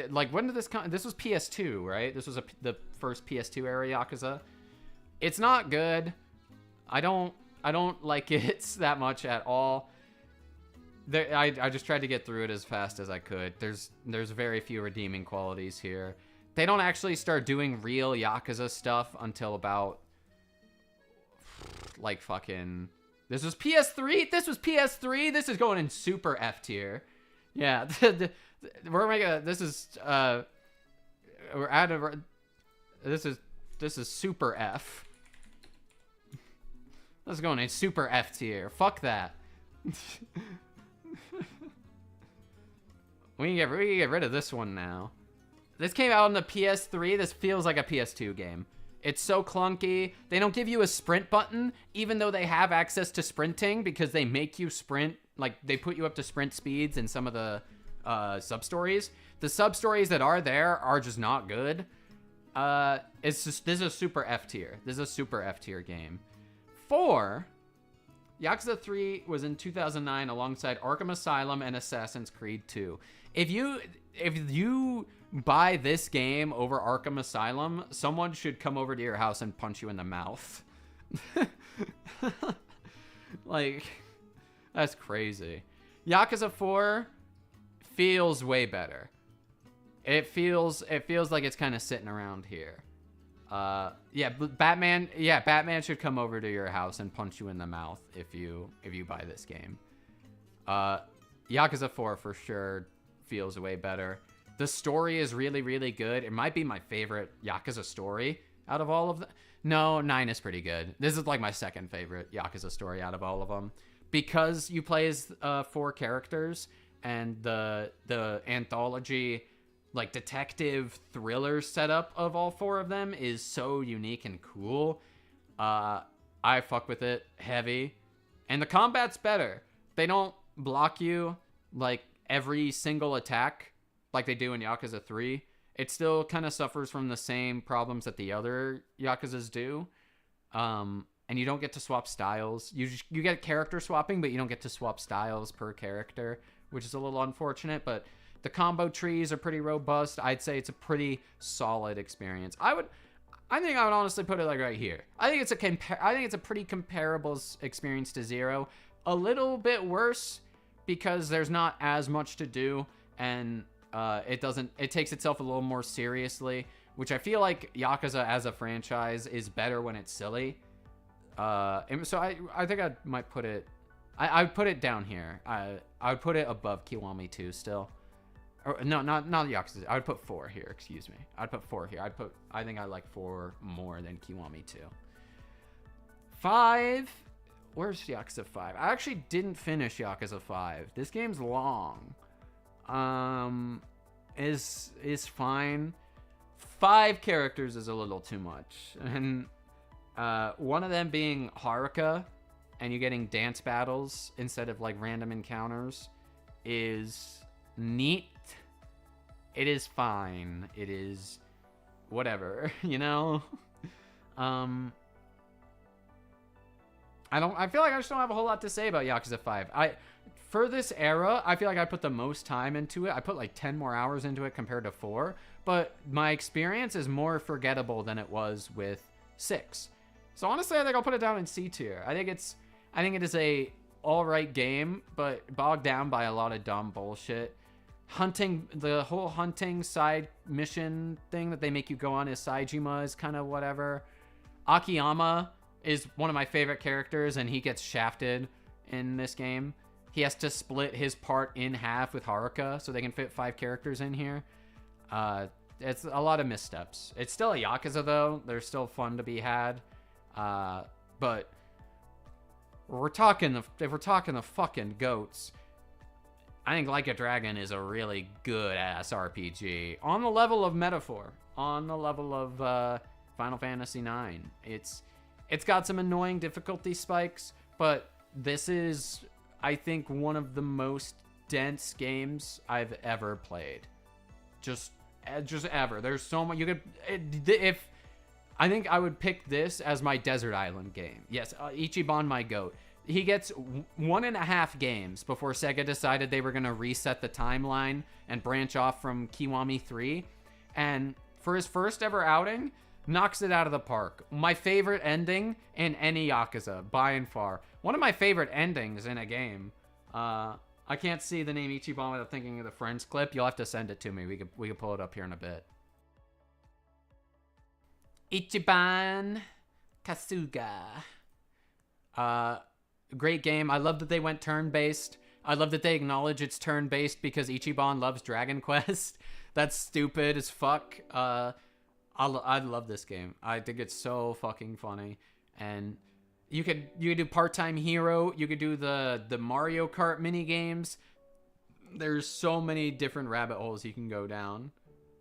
Like, when did this come? This was PS2, right? This was the first PS2 era Yakuza. It's not good. I don't like it that much at all. I just tried to get through it as fast as I could. There's very few redeeming qualities here. They don't actually start doing real Yakuza stuff until about, like, fucking... This was PS3? This was PS3? This is going in super F tier. Yeah, we're making this is, we're out of... This is super F. This is going in super F tier. Fuck that. We can get rid of this one now. This came out on the PS3. This feels like a PS2 game. It's so clunky. They don't give you a sprint button, even though they have access to sprinting because they make you sprint. Like, they put you up to sprint speeds in some of the sub-stories. The sub-stories that are there are just not good. This is a super F tier. This is a super F tier game. 4, Yakuza 3 was in 2009 alongside Arkham Asylum and Assassin's Creed 2. If you buy this game over Arkham Asylum, someone should come over to your house and punch you in the mouth. Like, that's crazy. Yakuza 4 feels way better. It feels like it's kind of sitting around here. Batman should come over to your house and punch you in the mouth if you buy this game. Yakuza 4 for sure feels way better. The story is really, really good. It might be my favorite Yakuza story out of all of them. No, 9 is pretty good. This is like my second favorite Yakuza story out of all of them. Because you play as 4 characters, and the anthology, like, detective thriller setup of all 4 of them is so unique and cool. I fuck with it heavy. And the combat's better. They don't block you, like, every single attack like they do in Yakuza 3. It still kind of suffers from the same problems that the other Yakuzas do. And you don't get to swap styles. You get character swapping, but you don't get to swap styles per character, which is a little unfortunate, but the combo trees are pretty robust. I'd say it's a pretty solid experience. I think I would honestly put it like right here. I think it's a pretty comparable experience to 0. A little bit worse because there's not as much to do, and it takes itself a little more seriously, which I feel like Yakuza as a franchise is better when it's silly. And so I think I might put it, I would put it down here. I would put it above Kiwami 2 still. Or, no, not Yakuza. I would put 4 here, excuse me. I'd put 4 here. I think I like 4 more than Kiwami 2. 5, where's Yakuza 5? I actually didn't finish Yakuza 5. This game's long. Is fine. 5 characters is a little too much. And one of them being Haruka, and you getting dance battles instead of like random encounters is neat. It is fine. It is whatever, you know? I feel like I just don't have a whole lot to say about Yakuza 5. For this era, I feel like I put the most time into it. I put like 10 more hours into it compared to 4, but my experience is more forgettable than it was with 6. So honestly, I think I'll put it down in C tier. I think it is a all right game, but bogged down by a lot of dumb bullshit. The whole hunting side mission thing that they make you go on as Saejima is kind of whatever. Akiyama is one of my favorite characters, and he gets shafted in this game. He has to split his part in half with Haruka so they can fit 5 characters in here. It's a lot of missteps. It's still a Yakuza though. There's still fun to be had. But if we're talking the fucking goats, I think Like a Dragon is a really good ass RPG on the level of Metaphor, on the level of Final Fantasy IX. It's got some annoying difficulty spikes, but this is, I think, one of the most dense games I've ever played. Just ever. There's so much you could. If I think I would pick this as my Desert Island game. Yes, Ichiban, my goat. He gets 1.5 games before Sega decided they were going to reset the timeline and branch off from Kiwami 3. And for his first ever outing, knocks it out of the park. My favorite ending in any Yakuza, by and far. One of my favorite endings in a game. I can't see the name Ichiban without thinking of the Friends clip. You'll have to send it to me. We could pull it up here in a bit. Ichiban Kasuga. Great game. I love that they went turn-based. I love that they acknowledge it's turn-based because Ichiban loves Dragon Quest. That's stupid as fuck. I love this game. I think it's so fucking funny. And you could do Part-Time Hero. You could do the Mario Kart mini games. There's so many different rabbit holes you can go down.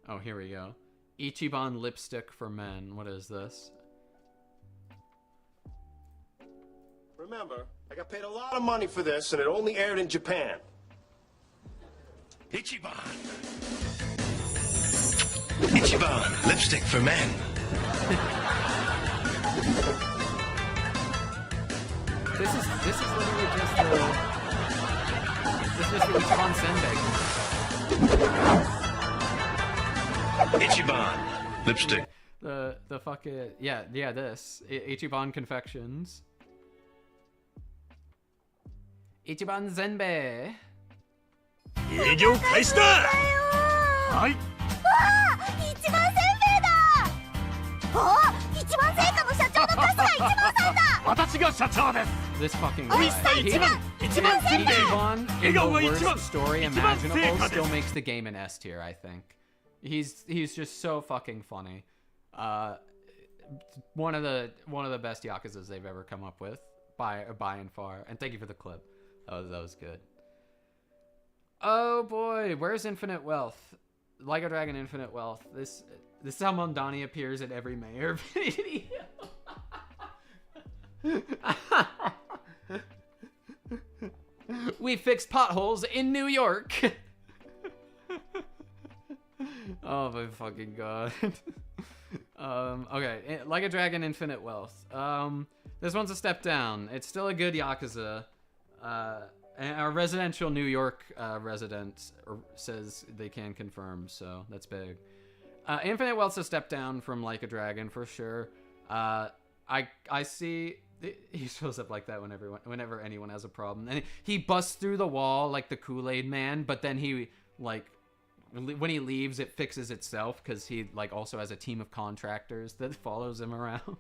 Oh, here we go. Ichiban Lipstick for Men. What is this? Remember, I got paid a lot of money for this, and it only aired in Japan. Ichiban. Ichiban, lipstick for men. This is literally just the Ichiban Senbei. Ichiban. Lipstick. The fucking yeah this Ichiban Confections. Ichiban Senbei. 営業開始だ。はい。一番せんべいだ。あ、一番製菓の社長の春日一番さんだ。私が社長です。 This fucking 美 guy. 味しさ一番。一番せんべい。 Ichiban, in 笑顔 the が一 worst 番。 story 一番 imaginable, 成果で still す。 makes the game an S tier. I think he's just so fucking funny. One of the best Yakuzas they've ever come up with by and far. And thank you for the clip. That was good. Oh boy, where's Infinite Wealth? Like a Dragon Infinite Wealth. This is how Mondani appears in every mayor video. We fixed potholes in New York. Oh my fucking god. Okay, Like a Dragon Infinite Wealth. This one's a step down. It's still a good Yakuza. And our residential New York resident says they can confirm, so that's big. Infinite Wealth's a step down from Like a Dragon for sure. I see he shows up like that whenever anyone has a problem, and he busts through the wall like the Kool-Aid Man, but then he like when he leaves it fixes itself because he like also has a team of contractors that follows him around.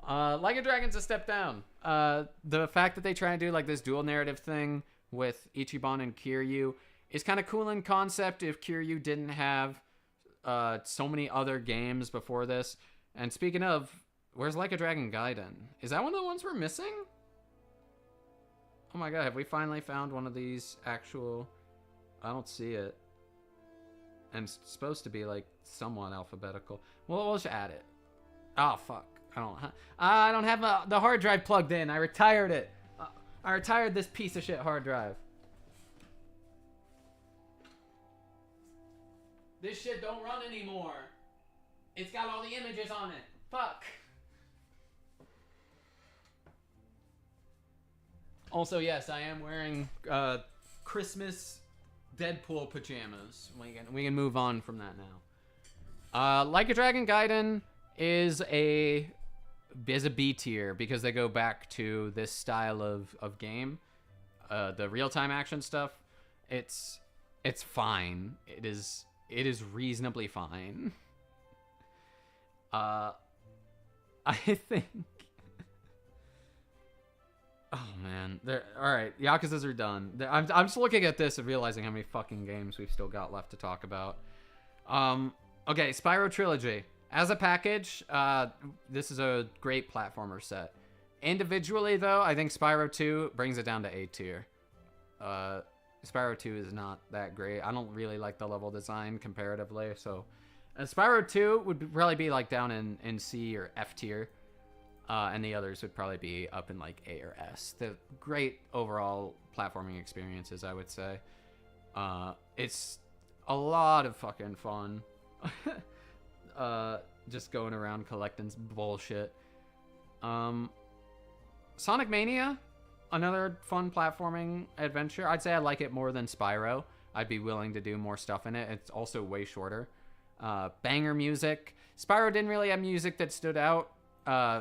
Like a Dragon's a step down. The fact that they try and do like this dual narrative thing with Ichiban and Kiryu is kind of cool in concept if Kiryu didn't have so many other games before this. And speaking of, where's Like a Dragon Gaiden? Is that one of the ones we're missing? Oh my god, have we finally found one of these actual... I don't see it. And it's supposed to be like somewhat alphabetical. Well, we'll just add it. Oh, fuck. I don't have the hard drive plugged in. I retired it. I retired this piece of shit hard drive. This shit don't run anymore. It's got all the images on it. Fuck. Also, yes, I am wearing Christmas Deadpool pajamas. We can move on from that now. Like a Dragon Gaiden is a B tier because they go back to this style of game. The real-time action stuff, it's fine. It is reasonably fine. I think. Oh man, all right. Yakuzas are done. I'm just looking at this and realizing how many fucking games we've still got left to talk about. Okay, Spyro Trilogy as a package. This is a great platformer set. Individually, though, I think Spyro 2 brings it down to A tier. Spyro 2 is not that great. I don't really like the level design comparatively, so Spyro 2 would probably be like down in C or F tier, and the others would probably be up in like A or S. The great overall platforming experiences, I would say. It's a lot of fucking fun. Just going around collecting bullshit. Sonic Mania, another fun platforming adventure. I'd say I like it more than Spyro. I'd be willing to do more stuff in it. It's also way shorter. Banger music. Spyro didn't really have music that stood out.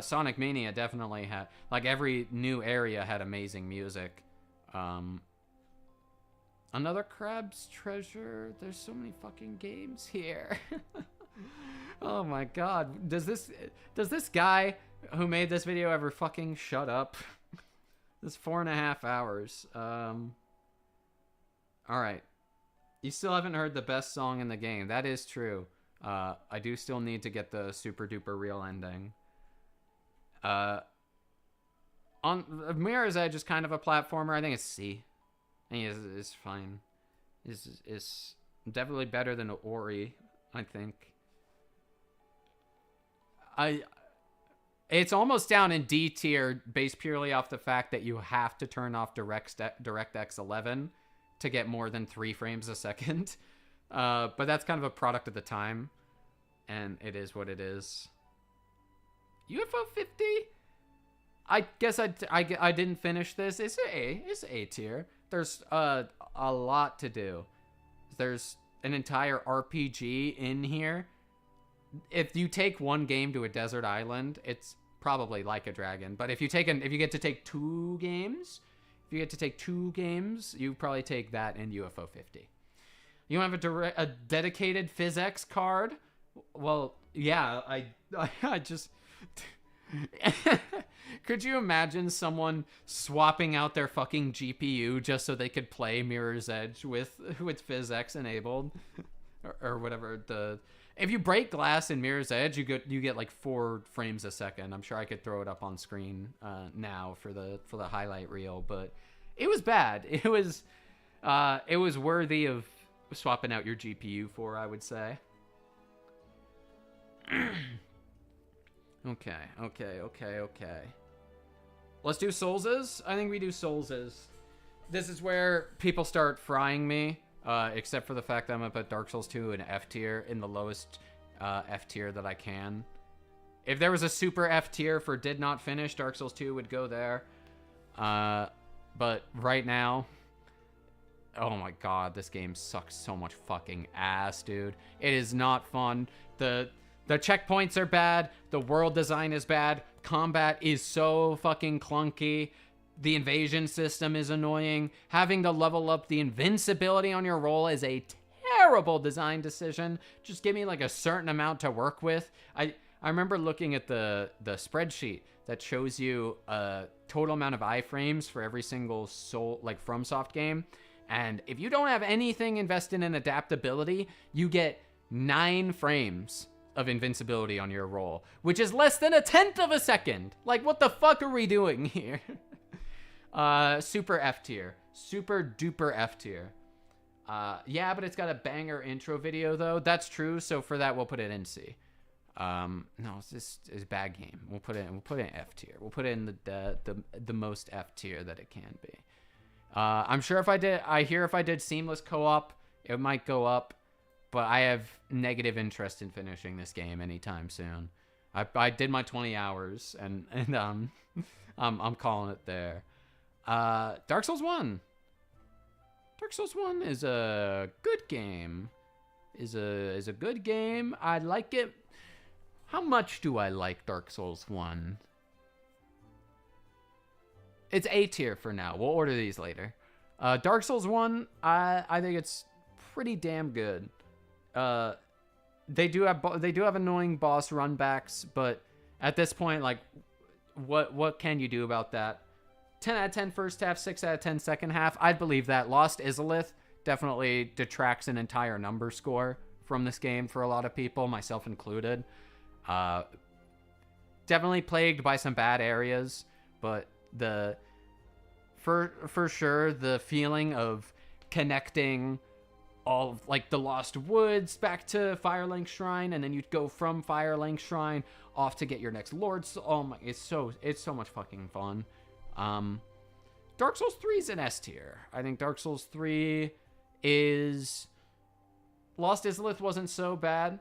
Sonic Mania definitely had, like, every new area had amazing music. Another Crab's Treasure. There's so many fucking games here. Oh my god. Does this guy who made this video ever fucking shut up? This 4.5 hours. Alright. You still haven't heard the best song in the game. That is true. I do still need to get the super duper real ending. On Mirror's Edge is kind of a platformer. I think it's C. I think it's fine. It's definitely better than Ori, I think. It's almost down in D tier based purely off the fact that you have to turn off DirectX 11 to get more than 3 frames a second. But that's kind of a product of the time, and it is what it is. UFO 50? I guess I didn't finish this. It's A tier. There's a lot to do. There's an entire RPG in here. If you take one game to a desert island, it's probably Like a Dragon. But if you get to take two games, you probably take that and UFO 50. You don't have a dedicated PhysX card? Well, yeah, I just... Could you imagine someone swapping out their fucking GPU just so they could play Mirror's Edge with PhysX enabled? or whatever. If you break glass in Mirror's Edge, you get like 4 frames a second. I'm sure I could throw it up on screen now for the highlight reel, but it was bad. It was worthy of swapping out your GPU for, I would say. Okay. Let's do Soulses. I think we do Soulses. This is where people start frying me, except for the fact that I'm gonna put Dark Souls 2 in F tier, in the lowest F tier that I can. If there was a super F tier for did not finish, Dark Souls 2 would go there. But right now, oh my god, this game sucks so much fucking ass, dude. It is not fun. The checkpoints are bad. The world design is bad. Combat is so fucking clunky. The invasion system is annoying. Having to level up the invincibility on your roll is a terrible design decision. Just give me like a certain amount to work with. I remember looking at the spreadsheet that shows you a total amount of iframes for every single FromSoft game. And if you don't have anything invested in adaptability, you get 9 frames of invincibility on your roll, which is less than 1/10 of a second. Like, what the fuck are we doing here? Super F tier. Super duper F tier. Yeah, but it's got a banger intro video, though. That's true, so for that, we'll put it in C. No, it's a bad game. We'll put it in F tier. We'll put it in the most F tier that it can be. I'm sure if I did seamless co-op, it might go up. But I have negative interest in finishing this game anytime soon. I did my 20 hours, and I'm calling it there. Dark Souls 1. Dark Souls 1 is a good game. Is a good game. I like it. How much do I like Dark Souls 1? It's A tier for now. We'll order these later. Dark Souls 1, I think it's pretty damn good. They do have annoying boss runbacks, but at this point, like, what can you do about that? 10 out of 10 first half, 6 out of 10 second half. I'd believe that. Lost Izalith definitely detracts an entire number score from this game for a lot of people, myself included. Definitely plagued by some bad areas, but for sure the feeling of connecting all of, like, the Lost Woods back to Firelink Shrine, and then you'd go from Firelink Shrine off to get your next Lord's. Oh my, it's so much fucking fun. Dark Souls 3 is an S tier. I think Dark Souls 3 is... Lost Izalith wasn't so bad.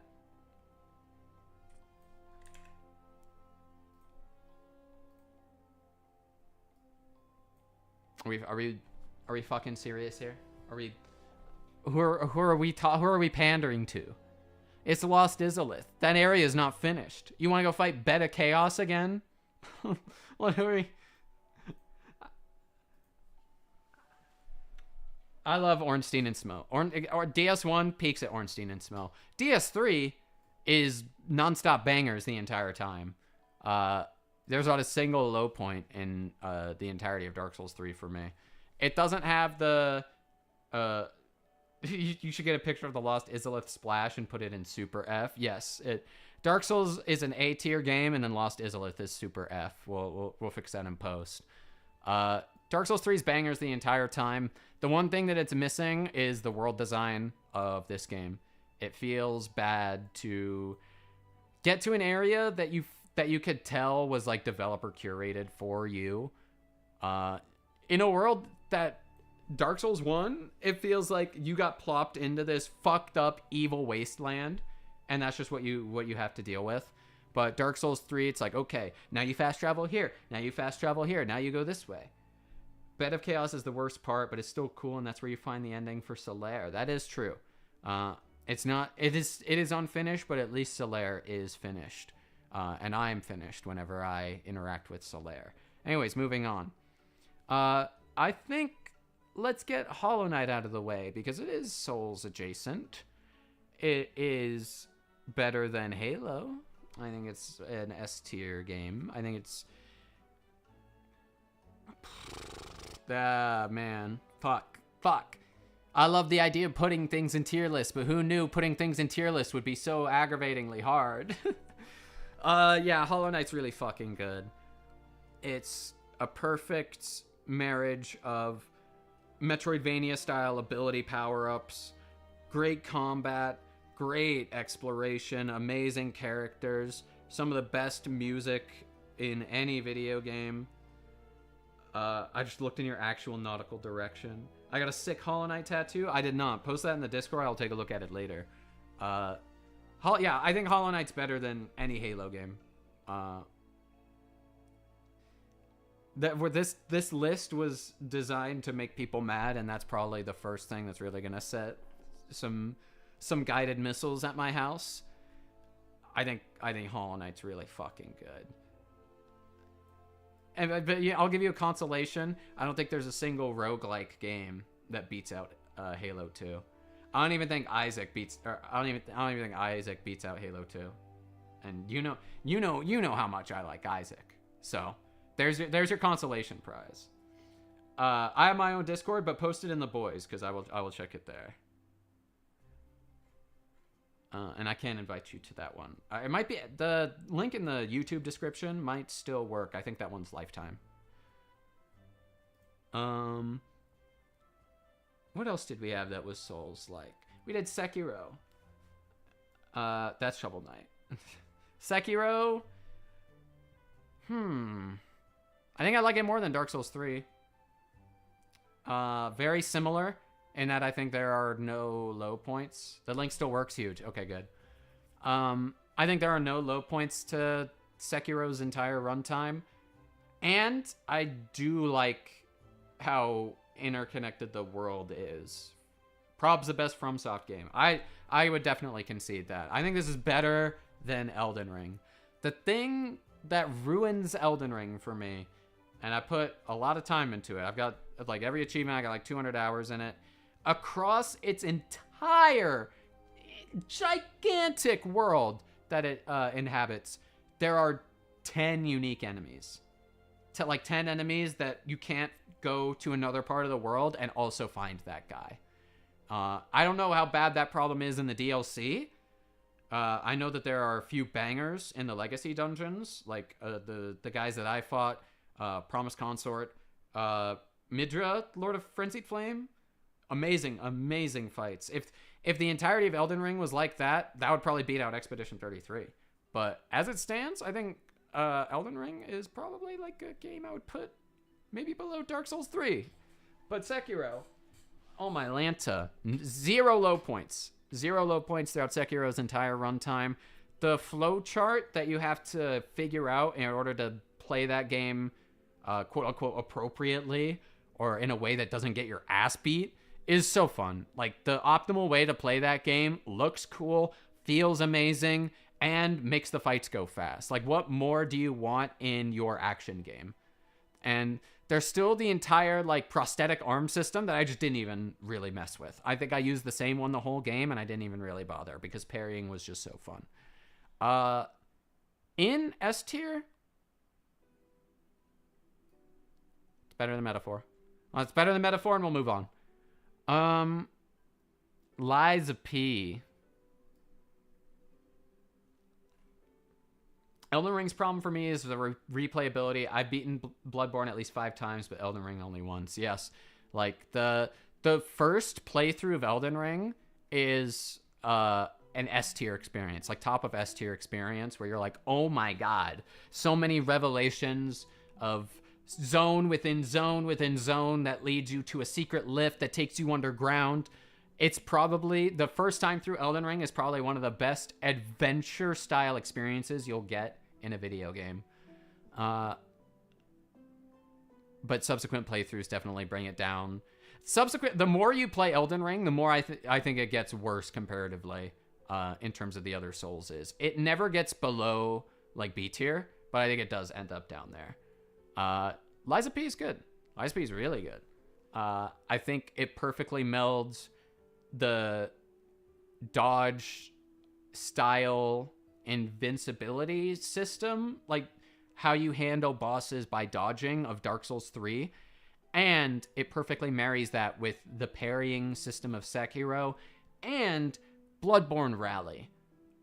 Are we fucking serious here? Are we... Who are we pandering to? It's Lost Izalith. That area is not finished. You want to go fight Beta Chaos again? What are we... I love Ornstein and Smough. Or DS1 peaks at Ornstein and Smough. DS3 is nonstop bangers the entire time. There's not a single low point in the entirety of Dark Souls 3 for me. It doesn't have the... You should get a picture of the Lost Izalith splash and put it in Super F. Yes, Dark Souls is an A tier game, and then Lost Izalith is Super F. We'll fix that in post. Dark Souls 3's bangers the entire time. The one thing that it's missing is the world design of this game. It feels bad to get to an area that you could tell was like developer curated for you. In a world that Dark Souls 1, it feels like you got plopped into this fucked up evil wasteland, and that's just what you have to deal with. But Dark Souls 3, it's like, okay, now you fast travel here. Now you fast travel here. Now you go this way. Bed of Chaos is the worst part, but it's still cool, and that's where you find the ending for Solaire. That is true. It is unfinished, but at least Solaire is finished. And I am finished whenever I interact with Solaire. Anyways, moving on. I think let's get Hollow Knight out of the way, because it is Souls adjacent. It is better than Halo. I think it's an S tier game. I think it's... man. Fuck. I love the idea of putting things in tier lists, but who knew putting things in tier lists would be so aggravatingly hard? Yeah, Hollow Knight's really fucking good. It's a perfect marriage of Metroidvania-style ability power-ups, great combat, great exploration, amazing characters, some of the best music in any video game. I just looked in your actual nautical direction. I got a sick Hollow Knight tattoo. I did not. Post that in the Discord. I'll take a look at it later. Yeah, I think Hollow Knight's better than any Halo game. This list was designed to make people mad, and that's probably the first thing that's really gonna set some guided missiles at my house. I think Hollow Knight's really fucking good. But yeah, I'll give you a consolation. I don't think there's a single roguelike game that beats out Halo 2. I don't even think Isaac beats out Halo 2. And you know how much I like Isaac. So there's your consolation prize. I have my own Discord, but post it in the boys, because I will check it there. And I can invite you to that one. It might be the link in the YouTube description might still work. I think that one's lifetime. What else did we have that was Souls-like? We did Sekiro. That's Shovel Knight. Sekiro. I think I like it more than Dark Souls 3. Very similar. In that I think there are no low points. The link still works huge. Okay, good. I think there are no low points to Sekiro's entire runtime. And I do like how interconnected the world is. Prob's the best FromSoft game. I would definitely concede that. I think this is better than Elden Ring. The thing that ruins Elden Ring for me, and I put a lot of time into it. I've got like every achievement, I got like 200 hours in it. Across its entire gigantic world that it inhabits, there are 10 unique enemies. 10 enemies that you can't go to another part of the world and also find that guy. I don't know how bad that problem is in the DLC. I know that there are a few bangers in the Legacy dungeons, like the guys that I fought, Promise Consort, Midra, Lord of Frenzied Flame. Amazing fights. If the entirety of Elden Ring was like that, that would probably beat out Expedition 33. But as it stands, I think Elden Ring is probably like a game I would put maybe below Dark Souls 3. But Sekiro, oh my Lanta, zero low points throughout Sekiro's entire runtime. The flow chart that you have to figure out in order to play that game, quote unquote, appropriately, or in a way that doesn't get your ass beat, is so fun. Like, the optimal way to play that game looks cool, feels amazing, and makes the fights go fast. Like, what more do you want in your action game? And there's still the entire, like, prosthetic arm system that I just didn't even really mess with. I think I used the same one the whole game, and I didn't even really bother because parrying was just so fun. In S tier, it's better than Metaphor. Well, it's better than Metaphor, and we'll move on. Lies of P. Elden Ring's problem for me is the replayability. I've beaten Bloodborne at least 5 times, but Elden Ring only once. Yes, like the first playthrough of Elden Ring is an S tier experience, like top of S tier experience, where you're like, oh my god, so many revelations of zone within zone within zone that leads you to a secret lift that takes you underground. It's probably, the first time through Elden Ring is probably one of the best adventure style experiences you'll get in a video game. But subsequent playthroughs definitely bring it down. The more you play Elden Ring, the more I think it gets worse comparatively in terms of the other Souls is. It never gets below like B tier, but I think it does end up down there. Lies of P is good. Lies of P is really good. I think it perfectly melds the dodge style invincibility system, like how you handle bosses by dodging of Dark Souls 3, and it perfectly marries that with the parrying system of Sekiro and Bloodborne Rally.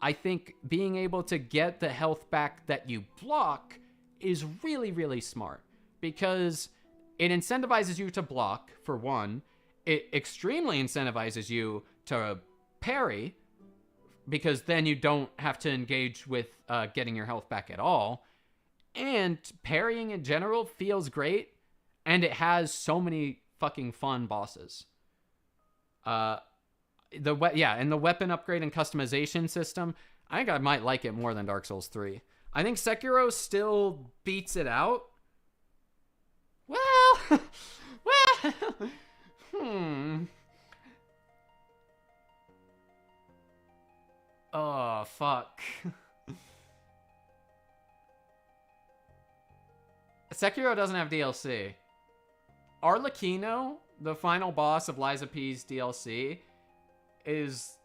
I think being able to get the health back that you block is really, really smart, because it incentivizes you to block, for one. It extremely incentivizes you to parry, because then you don't have to engage with getting your health back at all. And parrying in general feels great, and it has so many fucking fun bosses. And the weapon upgrade and customization system, I think I might like it more than Dark Souls 3. I think Sekiro still beats it out. Well, Oh, fuck. Sekiro doesn't have DLC. Arlecchino, the final boss of Lies of P's DLC, is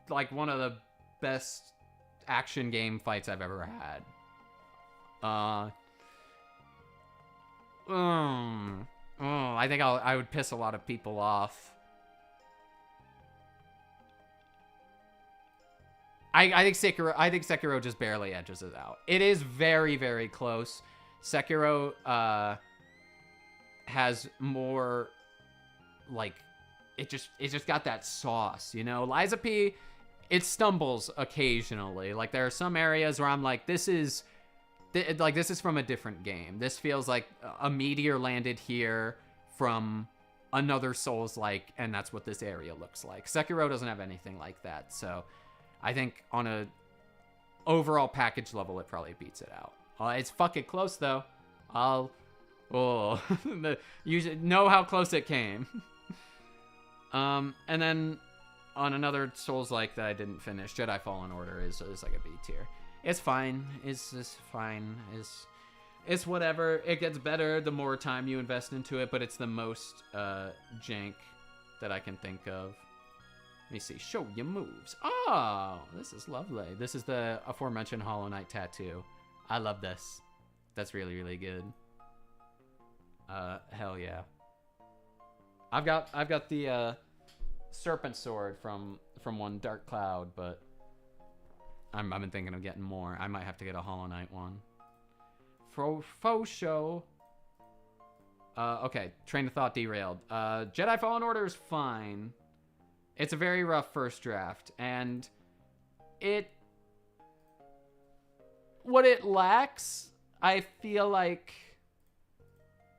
like one of the best action game fights I've ever had. I think I would piss a lot of people off. I think Sekiro just barely edges it out. It is very, very close. Sekiro has more, like, it just got that sauce, you know? Lies of P, it stumbles occasionally. Like, there are some areas where I'm like, this is from a different game. This feels like a meteor landed here from another Souls-like, and that's what this area looks like. Sekiro doesn't have anything like that, so I think on a overall package level, it probably beats it out. It's fucking close, though. You should know how close it came. And then on another Souls-like that I didn't finish, Jedi Fallen Order is like a B tier. It's fine. It's just fine. It's whatever. It gets better the more time you invest into it, but it's the most jank that I can think of. Let me see. Show your moves. Oh, this is lovely. This is the aforementioned Hollow Knight tattoo. I love this. That's really, really good. Hell yeah. I've got the serpent sword from one Dark Cloud, but I've been thinking of getting more. I might have to get a Hollow Knight one. Faux show. Okay, train of thought derailed. Jedi Fallen Order is fine. It's a very rough first draft, and what it lacks, I feel like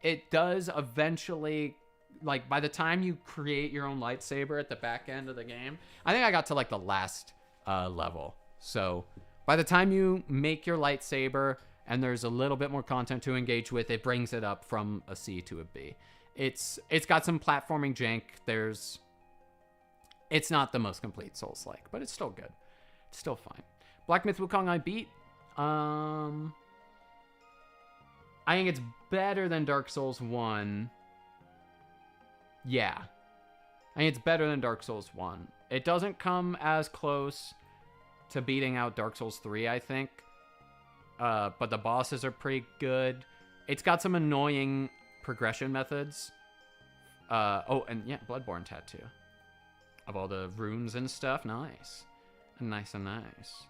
it does eventually, like, by the time you create your own lightsaber at the back end of the game, I think I got to, like, the last level. So by the time you make your lightsaber and there's a little bit more content to engage with, it brings it up from a C to a B. It's got some platforming jank. It's not the most complete Souls-like, but it's still good. It's still fine. Black Myth Wukong I beat. I think it's better than Dark Souls 1. Yeah. I think it's better than Dark Souls 1. It doesn't come as close to beating out Dark Souls 3, I think. But the bosses are pretty good. It's got some annoying progression methods. And yeah, Bloodborne tattoo. Of all the runes and stuff. Nice. Nice and nice.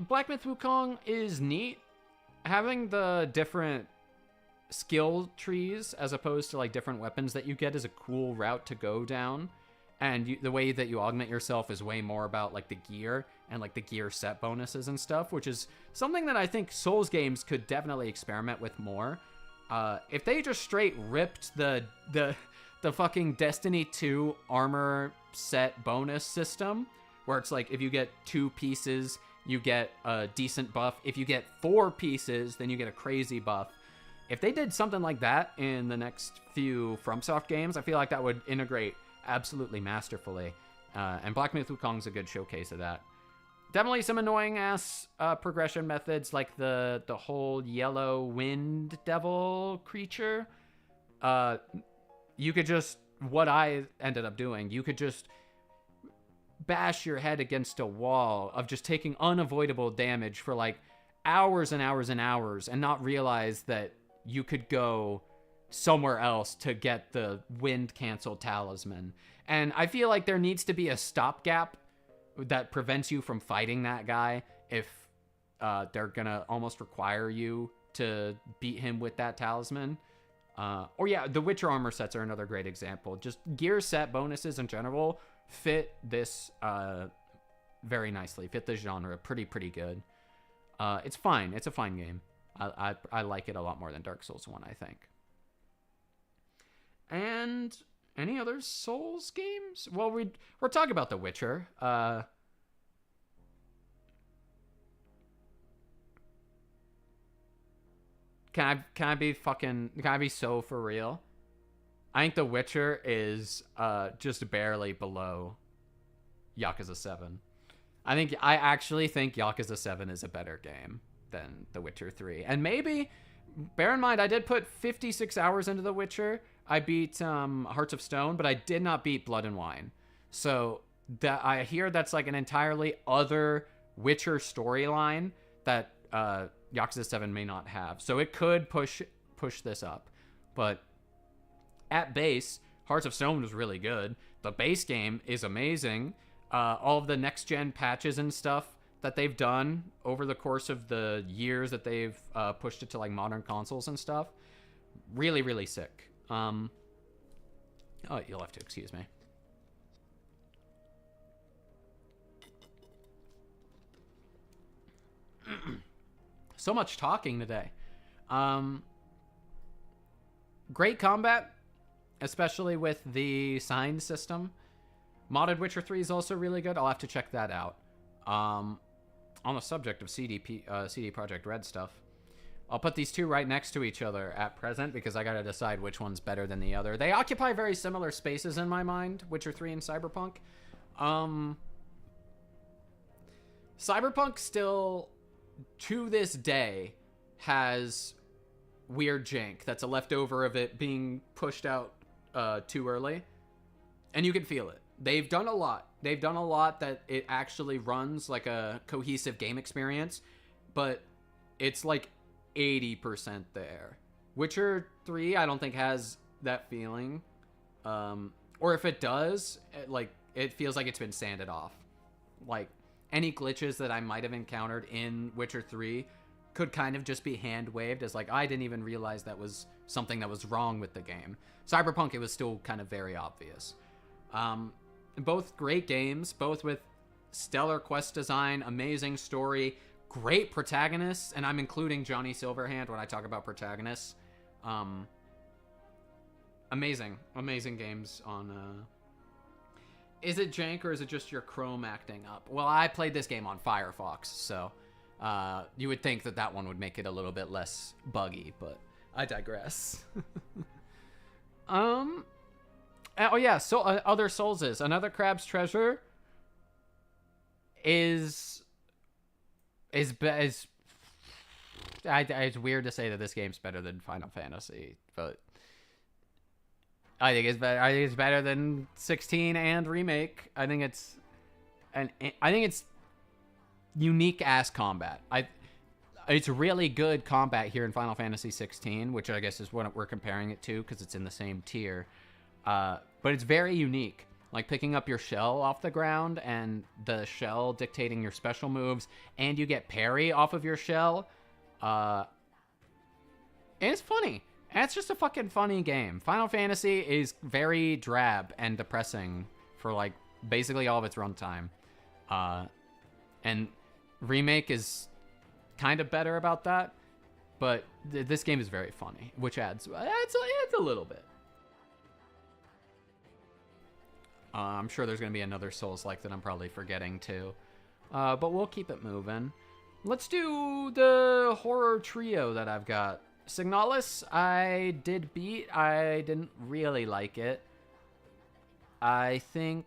Black Myth Wukong is neat. Having the different skill trees as opposed to like different weapons that you get is a cool route to go down. And the way that you augment yourself is way more about like the gear and like the gear set bonuses and stuff, which is something that I think Souls games could definitely experiment with more. If they just straight ripped the fucking Destiny 2 armor set bonus system, where it's like if you get 2 pieces, you get a decent buff. If you get 4 pieces, then you get a crazy buff. If they did something like that in the next few FromSoft games, I feel like that would integrate absolutely masterfully. And Black Myth Wukong's a good showcase of that. Definitely some annoying ass progression methods, like the whole yellow wind devil creature. You could just, what I ended up doing, you could just bash your head against a wall of just taking unavoidable damage for like hours and hours and hours and not realize that you could go somewhere else to get the wind cancel talisman. And I feel like there needs to be a stopgap that prevents you from fighting that guy if they're gonna almost require you to beat him with that talisman. Or yeah, the Witcher armor sets are another great example. Just gear set bonuses in general fit this very nicely, fit the genre pretty good. It's fine. It's a fine game. I like it a lot more than Dark Souls 1, I think. And any other Souls games? Well, we're talking about The Witcher. Can I be so for real? I think The Witcher is just barely below Yakuza 7. I actually think Yakuza 7 is a better game than The Witcher 3. And maybe, bear in mind, I did put 56 hours into The Witcher. I beat Hearts of Stone, but I did not beat Blood and Wine. So I hear that's like an entirely other Witcher storyline that Yakuza 7 may not have. So it could push this up. But at base, Hearts of Stone was really good. The base game is amazing. All of the next-gen patches and stuff that they've done over the course of the years that they've pushed it to like modern consoles and stuff, really sick. Oh, you'll have to excuse me. So much talking today. Great combat, especially with the sign system. Modded Witcher 3 is also really good. I'll have to check that out. On the subject of CD Projekt Red stuff, I'll put these two right next to each other at present because I gotta decide which one's better than the other. They occupy very similar spaces in my mind, Witcher 3 and Cyberpunk. Cyberpunk still, to this day, has weird jank that's a leftover of it being pushed out too early. And you can feel it. They've done a lot. They've done a lot that it actually runs like a cohesive game experience, but it's like 80% there. Witcher 3, I don't think has that feeling. Or if it does, it feels like it's been sanded off. Like, any glitches that I might have encountered in Witcher 3 could kind of just be hand-waved as like, I didn't even realize that was something that was wrong with the game. Cyberpunk, it was still kind of very obvious. Both great games, both with stellar quest design, amazing story, great protagonists, and I'm including Johnny Silverhand when I talk about protagonists. Amazing games on... Is it jank or is it just your Chrome acting up? Well, I played this game on Firefox, so you would think that one would make it a little bit less buggy, but I digress. Oh yeah, so other Soulses. Another Crab's Treasure is it's weird to say that this game's better than Final Fantasy, but I think it's better. I think it's better than 16 and Remake. I think it's unique ass combat. It's really good combat here in Final Fantasy 16, which I guess is what we're comparing it to because it's in the same tier. But it's very unique. Like picking up your shell off the ground and the shell dictating your special moves, and you get parry off of your shell. And it's funny. And it's just a fucking funny game. Final Fantasy is very drab and depressing for like basically all of its runtime. And Remake is kind of better about that. But this game is very funny, which adds a little bit. I'm sure there's going to be another Souls-like that I'm probably forgetting too. But we'll keep it moving. Let's do the horror trio that I've got. Signalis, I did beat. I didn't really like it. I think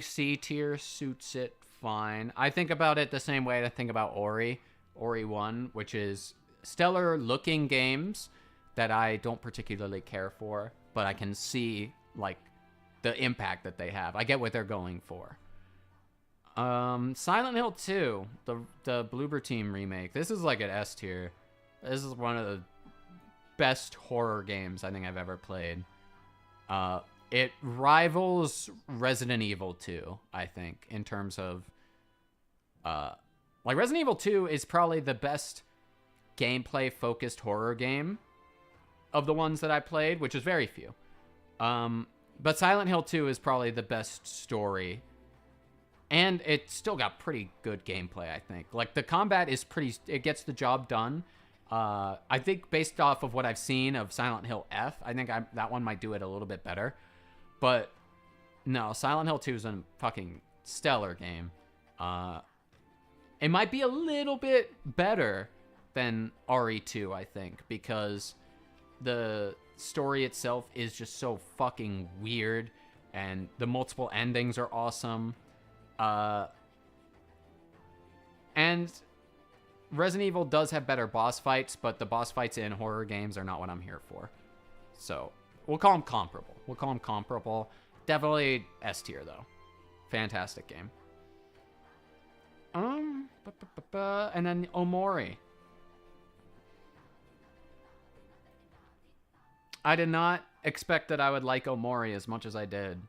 C tier suits it fine. I think about it the same way I think about Ori 1, which is stellar looking games that I don't particularly care for, but I can see like the impact that they have. I get what they're going for. Silent Hill 2, the Bloober Team remake. This is like an S tier. This is one of the best horror games I think I've ever played. It rivals Resident Evil 2, I think, in terms of like Resident Evil 2 is probably the best gameplay focused horror game of the ones that I played, which is very few. But Silent Hill 2 is probably the best story. And it still got pretty good gameplay, I think. Like, the combat is it gets the job done. I think based off of what I've seen of Silent Hill F, I think that one might do it a little bit better. But, no, Silent Hill 2 is a fucking stellar game. It might be a little bit better than RE2, I think, because the story itself is just so fucking weird, and the multiple endings are awesome. And Resident Evil does have better boss fights, but the boss fights in horror games are not what I'm here for. So, we'll call them comparable. Definitely S tier, though. Fantastic game. And then Omori. I did not expect that I would like Omori as much as I did.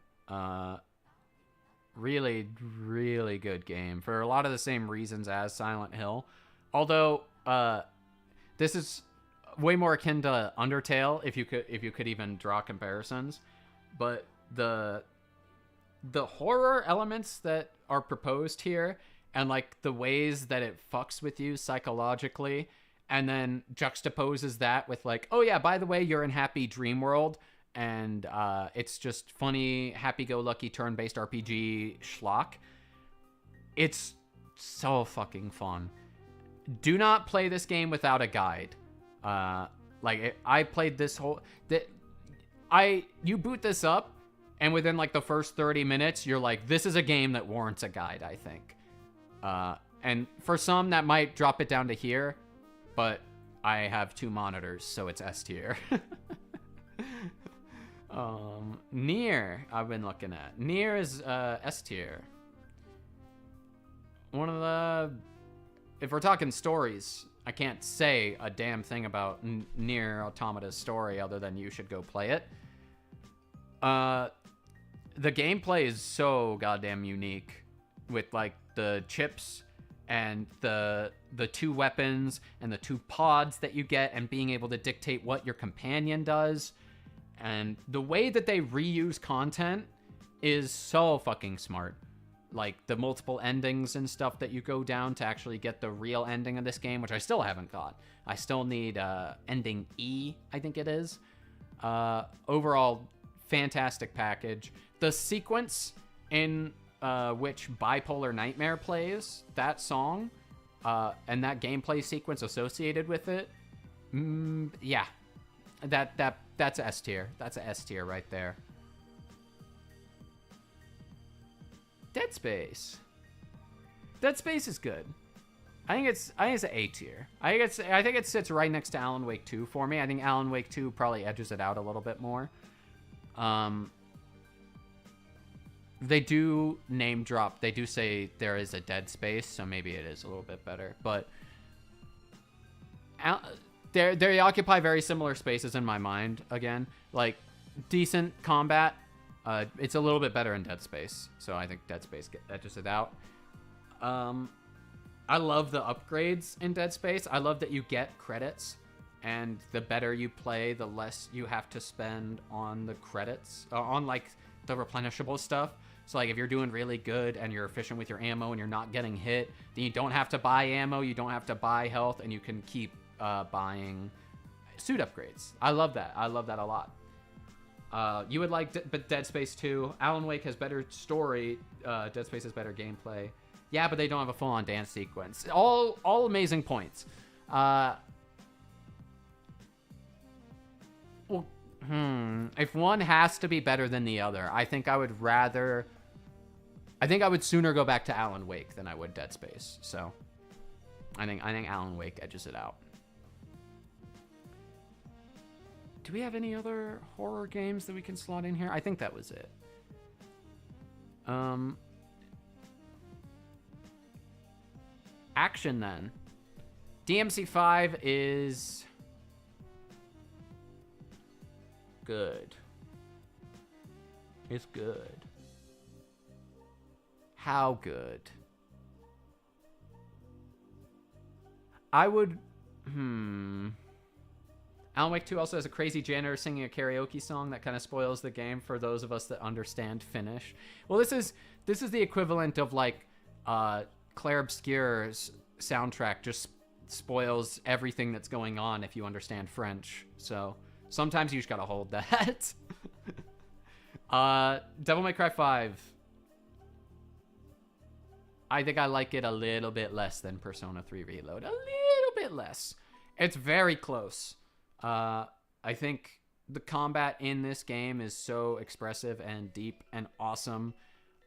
Really, really good game for a lot of the same reasons as Silent Hill. Although, this is way more akin to Undertale, if you could even draw comparisons. But the horror elements that are proposed here, and like the ways that it fucks with you psychologically, and then juxtaposes that with like, oh yeah, by the way, you're in happy dream world, and it's just funny, happy-go-lucky turn-based RPG schlock. It's so fucking fun. Do not play this game without a guide. I played this whole... You boot this up, and within like the first 30 minutes, you're like, this is a game that warrants a guide, I think. And for some, that might drop it down to here, but I have 2 monitors, so it's S tier. Nier, I've been looking at. Nier is S tier. One of the... If we're talking stories, I can't say a damn thing about Nier Automata's story other than you should go play it. The gameplay is so goddamn unique with like the chips and the 2 weapons and the 2 pods that you get, and being able to dictate what your companion does. And the way that they reuse content is so fucking smart. Like the multiple endings and stuff that you go down to actually get the real ending of this game, which I still haven't got. I still need ending E, I think it is. Overall, fantastic package. The sequence in which Bipolar Nightmare plays, that song, and that gameplay sequence associated with it, yeah, that's S tier. That's a S tier right there. Dead Space. Dead Space is good. I think it's an A tier. I think it sits right next to Alan Wake 2 for me. I think Alan Wake 2 probably edges it out a little bit more. They do name drop. They do say there is a Dead Space, so maybe it is a little bit better. But they occupy very similar spaces in my mind. Again, like decent combat. It's a little bit better in Dead Space, so I think Dead Space edges it out. I love the upgrades in Dead Space. I love that you get credits, and the better you play, the less you have to spend on the credits, on like the replenishable stuff. So like if you're doing really good and you're efficient with your ammo and you're not getting hit, then you don't have to buy ammo, you don't have to buy health, and you can keep buying suit upgrades. I love that. I love that a lot. You would like Dead Space 2. Alan Wake has better story. Dead Space has better gameplay. Yeah, but they don't have a full-on dance sequence. All amazing points. If one has to be better than the other, I think I would sooner go back to Alan Wake than I would Dead Space. So, I think Alan Wake edges it out. Do we have any other horror games that we can slot in here? I think that was it. Action then. DMC5 is good. It's good. How good? I would... Alan Wake 2 also has a crazy janitor singing a karaoke song that kind of spoils the game for those of us that understand Finnish. Well, this is the equivalent of like Claire Obscure's soundtrack just spoils everything that's going on if you understand French. So sometimes you just gotta hold that. Devil May Cry 5. I think I like it a little bit less than Persona 3 Reload. A little bit less. It's very close. I think the combat in this game is so expressive and deep and awesome.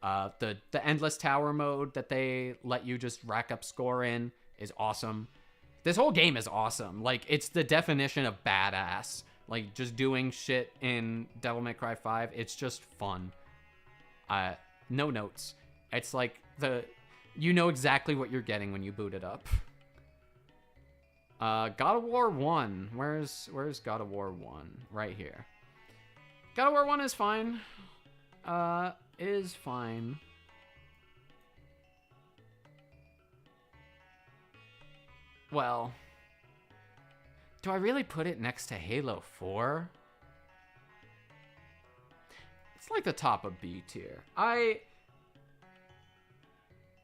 The endless tower mode that they let you just rack up score in is awesome. This whole game is awesome. Like, it's the definition of badass. Like, just doing shit in Devil May Cry 5, it's just fun. No notes. It's like you know exactly what you're getting when you boot it up. God of War 1. Where's God of War 1? Right here. God of War 1 is fine. Is fine. Well, do I really put it next to Halo 4? It's like the top of B tier.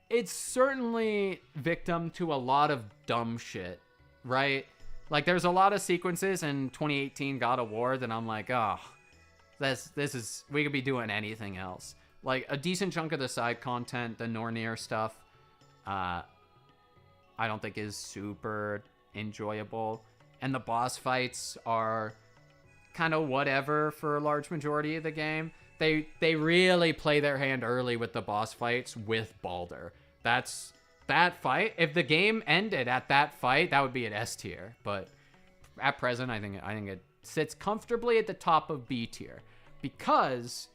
It's certainly victim to a lot of dumb shit. Right? Like, there's a lot of sequences in 2018 God of War that I'm like, oh, this is, we could be doing anything else. Like, a decent chunk of the side content, the Nornir stuff, I don't think is super enjoyable. And the boss fights are kind of whatever for a large majority of the game. They really play their hand early with the boss fights with Baldur. That fight, if the game ended at that fight, that would be an S tier. But at present, I think it sits comfortably at the top of B tier because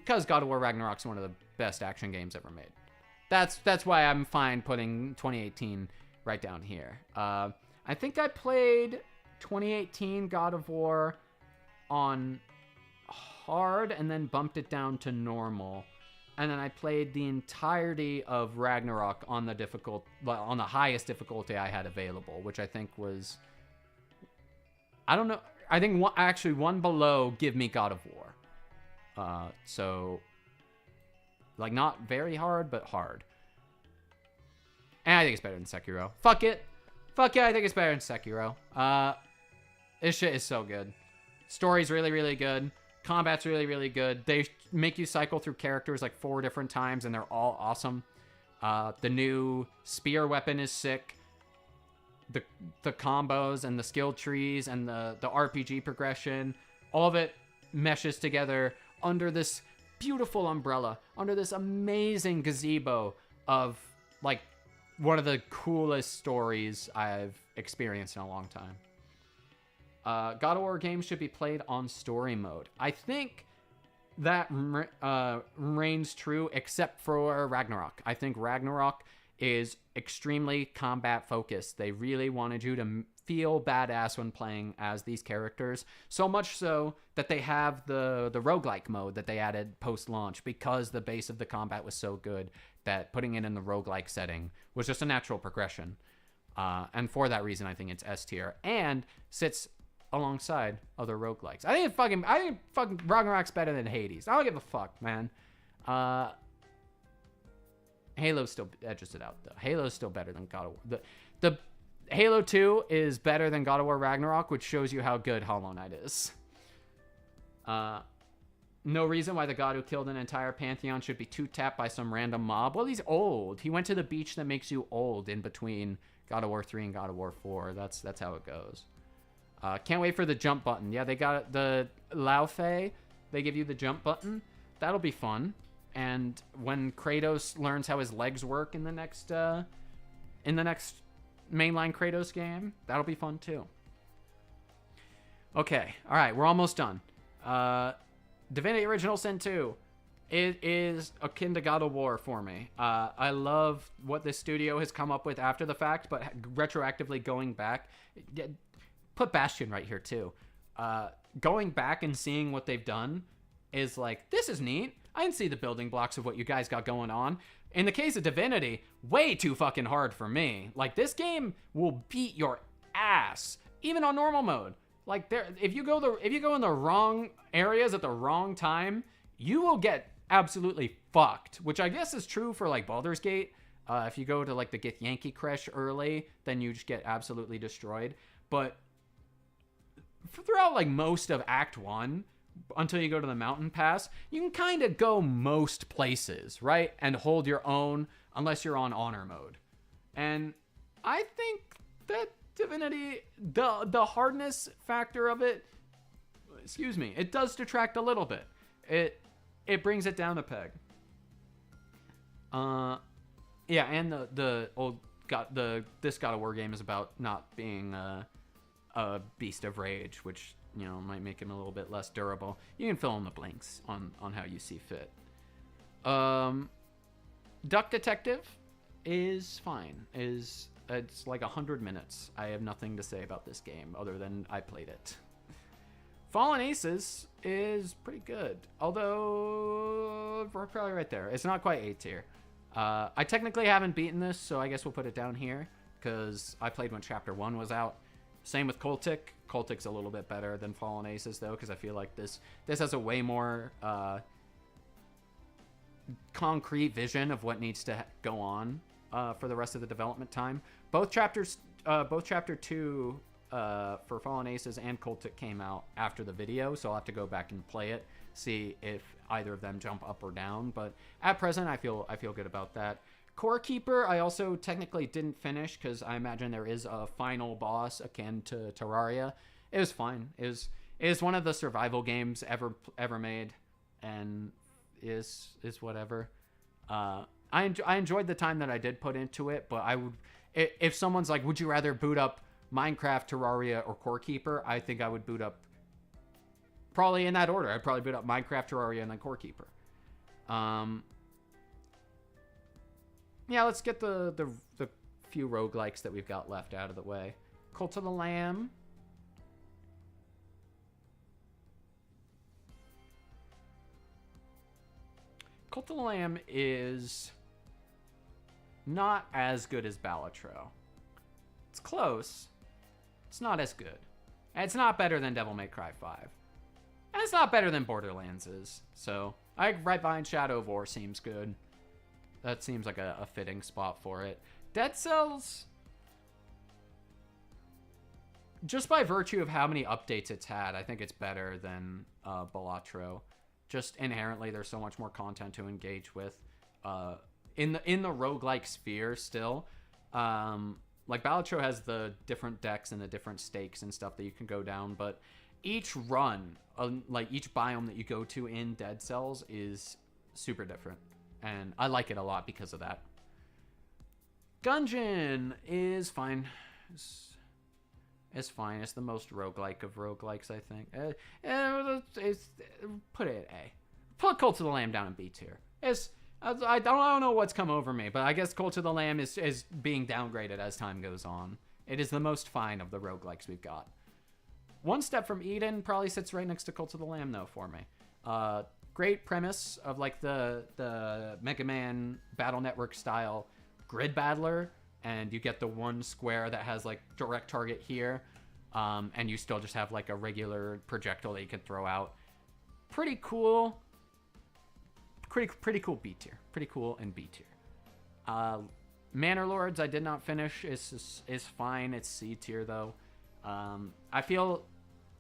God of War Ragnarok's one of the best action games ever made. That's why I'm fine putting 2018 right down here. I think I played 2018 God of War on hard and then bumped it down to normal. And then I played the entirety of Ragnarok on the highest difficulty I had available, which I think was, I don't know, I think one below Give Me God of War. So, like, not very hard, but hard. And I think it's better than Sekiro. Fuck it. Fuck yeah, I think it's better than Sekiro. This shit is so good. Story's really, really good. Combat's really, really good. They make you cycle through characters like 4 different times, and they're all awesome. The new spear weapon is sick. The combos and the skill trees and the RPG progression, all of it meshes together under this beautiful umbrella, under this amazing gazebo of, like, one of the coolest stories I've experienced in a long time. God of War games should be played on story mode. I think that reigns true except for Ragnarok. I think Ragnarok is extremely combat focused. They really wanted you to feel badass when playing as these characters, so much so that they have the roguelike mode that they added post-launch because the base of the combat was so good that putting it in the roguelike setting was just a natural progression. And for that reason, I think it's S tier and sits alongside other roguelikes. I think fucking Ragnarok's better than Hades. I don't give a fuck, man. Halo still edges it out though. Halo's still better than God of War. The Halo 2 is better than God of War Ragnarok, which shows you how good Hollow Knight is. No reason why the god who killed an entire pantheon should be two-tapped by some random mob. Well, he's old. He went to the beach that makes you old in between God of War 3 and God of War 4. That's how it goes. Can't wait for the jump button. Yeah, they got the Lao Fei. They give you the jump button. That'll be fun. And when Kratos learns how his legs work in the next mainline Kratos game, that'll be fun too. Okay, all right, we're almost done. Divinity Original Sin 2. It is akin to God of War for me. I love what this studio has come up with after the fact, but retroactively going back, put Bastion right here too. Going back and seeing what they've done is like, this is neat. I can see the building blocks of what you guys got going on. In the case of Divinity, way too fucking hard for me. Like, this game will beat your ass, even on normal mode. Like, if you go in the wrong areas at the wrong time, you will get absolutely fucked. Which I guess is true for like Baldur's Gate. If you go to like the Githyanki Kresh early, then you just get absolutely destroyed. But throughout like most of Act 1, until you go to the mountain pass, you can kind of go most places, right? And hold your own unless you're on honor mode. And I think that Divinity, the hardness factor of it, it does detract a little bit. It brings it down a peg. Yeah, and this God of War game is about not being a beast of rage, which, you know, might make him a little bit less durable. You can fill in the blanks on how you see fit. Duck Detective is fine. It's like 100 minutes. I have nothing to say about this game other than I played it. Fallen Aces is pretty good, although we're probably right there. It's not quite A tier. I technically haven't beaten this, so I guess we'll put it down here because I played when Chapter 1 was out. Same with Cultic. Cultic's a little bit better than Fallen Aces, though, because I feel like this has a way more concrete vision of what needs to go on for the rest of the development time. Both Chapter 2 for Fallen Aces and Cultic came out after the video, so I'll have to go back and play it, see if either of them jump up or down. But at present, I feel good about that. Core Keeper, I also technically didn't finish because I imagine there is a final boss akin to Terraria. It was fine. It is one of the survival games ever made, and is whatever. I enjoyed the time that I did put into it, but I would, if someone's like, would you rather boot up Minecraft, Terraria, or Core Keeper? I think I would boot up, probably in that order. I'd probably boot up Minecraft, Terraria, and then Core Keeper. Yeah, let's get the few roguelikes that we've got left out of the way. Cult of the Lamb. Cult of the Lamb is not as good as Balatro. It's close. It's not as good. And it's not better than Devil May Cry 5. And it's not better than Borderlands is. So, right behind Shadow of War seems good. That seems like a fitting spot for it. Dead Cells, just by virtue of how many updates it's had, I think it's better than Balatro. Just inherently, there's so much more content to engage with. In the roguelike sphere still. Like Balatro has the different decks and the different stakes and stuff that you can go down, but each run, like each biome that you go to in Dead Cells is super different. And I like it a lot because of that. Gungeon is fine. It's fine. It's the most roguelike of roguelikes, I think. Put it at A. Put Cult of the Lamb down in B tier. I don't know what's come over me, but I guess Cult of the Lamb is being downgraded as time goes on. It is the most fine of the roguelikes we've got. One Step from Eden probably sits right next to Cult of the Lamb, though, for me. Great premise of like the Mega Man Battle Network style grid battler, and you get the one square that has like direct target here. and you still just have like a regular projectile that you can throw out. Pretty cool. Pretty cool B tier. Pretty cool in B tier. Manor Lords I did not finish. Is fine. It's C tier though. I feel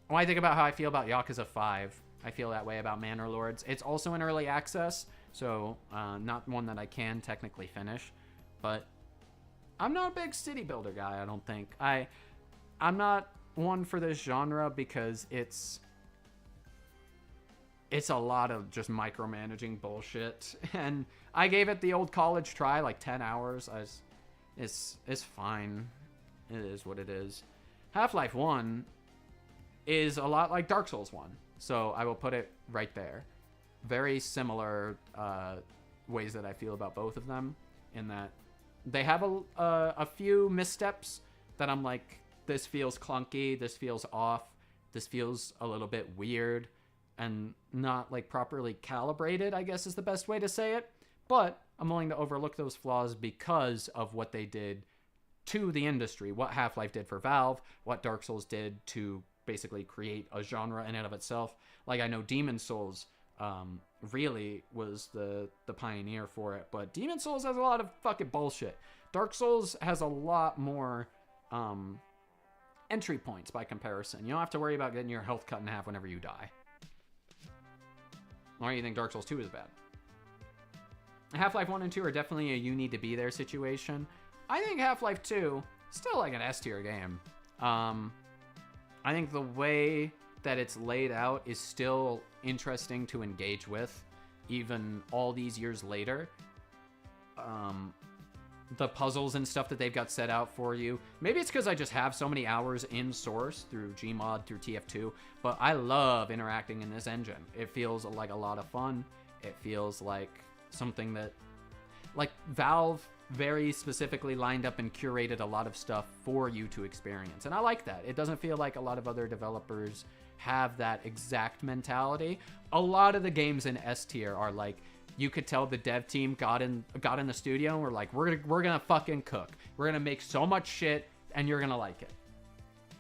when I think about how I feel about Yakuza 5, I feel that way about Manor Lords. It's also in early access, so not one that I can technically finish. But I'm not a big city builder guy, I don't think. I'm not one for this genre because it's a lot of just micromanaging bullshit. And I gave it the old college try, like 10 hours. It's fine. It is what it is. Half-Life 1 is a lot like Dark Souls 1. So I will put it right there. Very similar ways that I feel about both of them, in that they have a few missteps that I'm like, this feels clunky, this feels off, this feels a little bit weird, and not like properly calibrated, I guess is the best way to say it. But I'm willing to overlook those flaws because of what they did to the industry, what Half-Life did for Valve, what Dark Souls did to basically create a genre in and of itself. Like, I know Demon Souls really was the pioneer for it, but Demon Souls has a lot of fucking bullshit. Dark Souls has a lot more entry points by comparison. You don't have to worry about getting your health cut in half whenever you die. Why do you think Dark Souls 2 is bad? Half-Life 1 and 2 are definitely a you need to be there situation. I think Half-Life 2 still like an S tier game. I think the way that it's laid out is still interesting to engage with, even all these years later. The puzzles and stuff that they've got set out for you. Maybe it's because I just have so many hours in Source through Gmod, through TF2, but I love interacting in this engine. It feels like a lot of fun. It feels like something that, like, Valve very specifically lined up and curated a lot of stuff for you to experience. And I like that. It doesn't feel like a lot of other developers have that exact mentality. A lot of the games in S tier are like, you could tell the dev team got in the studio and were like, we're gonna fucking cook. We're gonna make so much shit and you're gonna like it.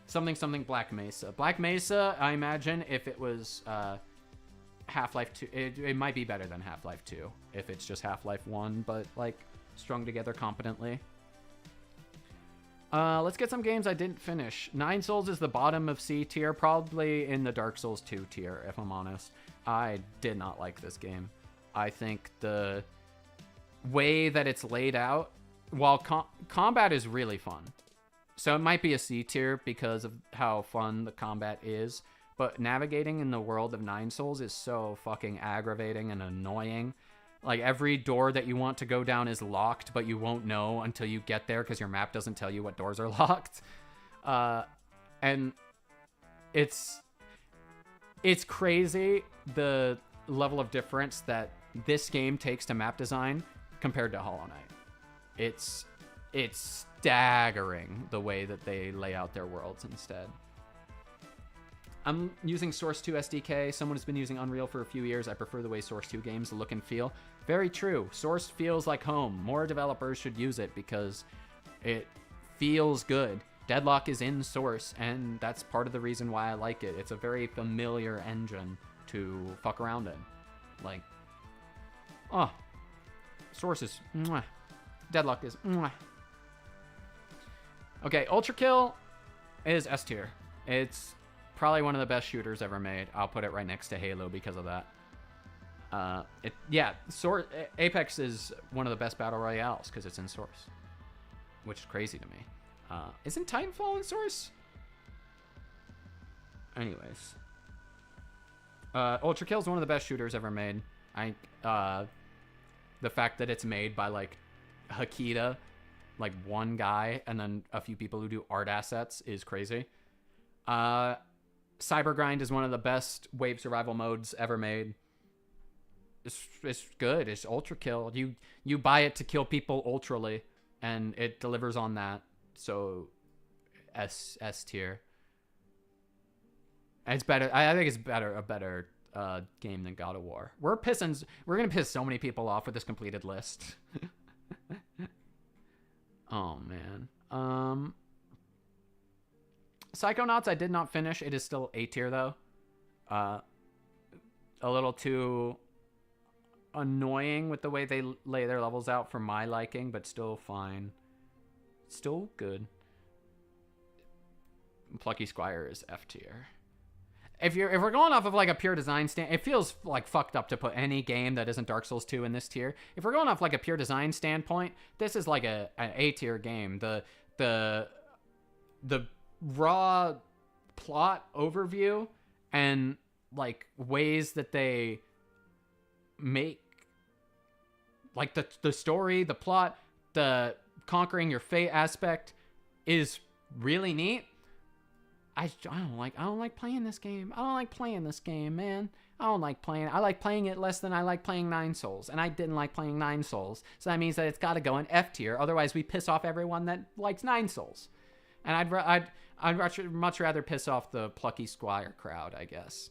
Something Black Mesa. Black Mesa, I imagine if it was Half-Life 2, it might be better than Half-Life 2 if it's just Half-Life 1, but like strung together competently. Let's get some games I didn't finish. Nine Souls is the bottom of C tier, probably in the Dark Souls 2 tier, if I'm honest. I did not like this game. I think the way that it's laid out, while combat is really fun, so it might be a C tier because of how fun the combat is, but navigating in the world of Nine Souls is so fucking aggravating and annoying. Like, every door that you want to go down is locked, but you won't know until you get there because your map doesn't tell you what doors are locked. And it's crazy the level of difference that this game takes to map design compared to Hollow Knight. It's staggering the way that they lay out their worlds instead. I'm using Source 2 SDK. Someone has been using Unreal for a few years. I prefer the way Source 2 games look and feel. Very true. Source feels like home. More developers should use it because it feels good. Deadlock is in Source, and that's part of the reason why I like it. It's a very familiar engine to fuck around in. Like, oh, Source is mwah. Deadlock is mwah. Okay, Ultra Kill is S tier. It's probably one of the best shooters ever made. I'll put it right next to Halo because of that. Apex is one of the best battle royales because it's in Source, which is crazy to me. Isn't Titanfall in Source? Anyways, Ultra Kill is one of the best shooters ever made. The fact that it's made by like Hakita, like one guy, and then a few people who do art assets is crazy. Cybergrind is one of the best wave survival modes ever made. It's good. It's Ultra Kill. You buy it to kill people ultrally, and it delivers on that. So S tier. It's better. I think it's a better game than God of War. We're gonna piss so many people off with this completed list. Oh man. Psychonauts I did not finish. It is still A tier though. A little too annoying with the way they lay their levels out for my liking, but still fine. Still good. Plucky Squire is F tier. If we're going off of like a pure design stand, it feels like fucked up to put any game that isn't Dark Souls 2 in this tier. If we're going off like a pure design standpoint, this is like an A tier game. The raw plot overview and like ways that they make like the story, the plot, the conquering your fate aspect is really neat. I don't like playing this game. I don't like playing this game, man. I don't like playing. I like playing it less than I like playing Nine Souls, and I didn't like playing Nine Souls. So that means that it's got to go in F tier. Otherwise, we piss off everyone that likes Nine Souls, and I'd much rather piss off the Plucky Squire crowd, I guess.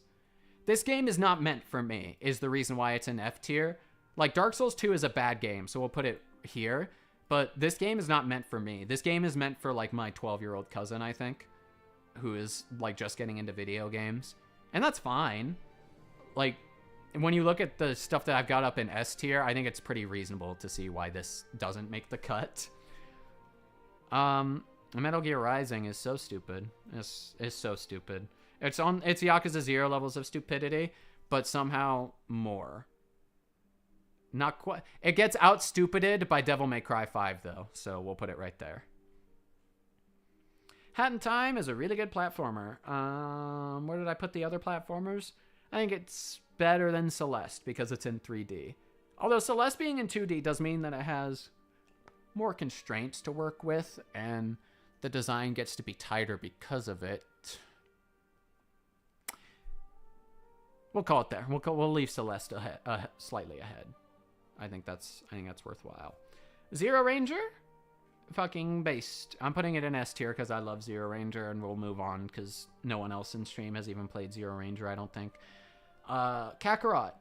This game is not meant for me. Is the reason why it's in F tier. Like Dark Souls 2 is a bad game, so we'll put it here. But this game is not meant for me. This game is meant for like my 12-year-old cousin, I think, who is like just getting into video games, and that's fine. Like when you look at the stuff that I've got up in S tier, I think it's pretty reasonable to see why this doesn't make the cut. Metal Gear Rising is so stupid. It's so stupid. It's Yakuza 0 levels of stupidity, but somehow more. Not quite. It gets out stupided by Devil May Cry 5 though, so we'll put it right there. Hat in Time is a really good platformer. Where did I put the other platformers? I think it's better than Celeste because it's in 3D. Although Celeste being in 2D does mean that it has more constraints to work with, and the design gets to be tighter because of it. We'll call it there. We'll leave Celeste slightly ahead. I think that's worthwhile. Zero Ranger? Fucking based. I'm putting it in S tier because I love Zero Ranger, and we'll move on because no one else in stream has even played Zero Ranger, I don't think. Kakarot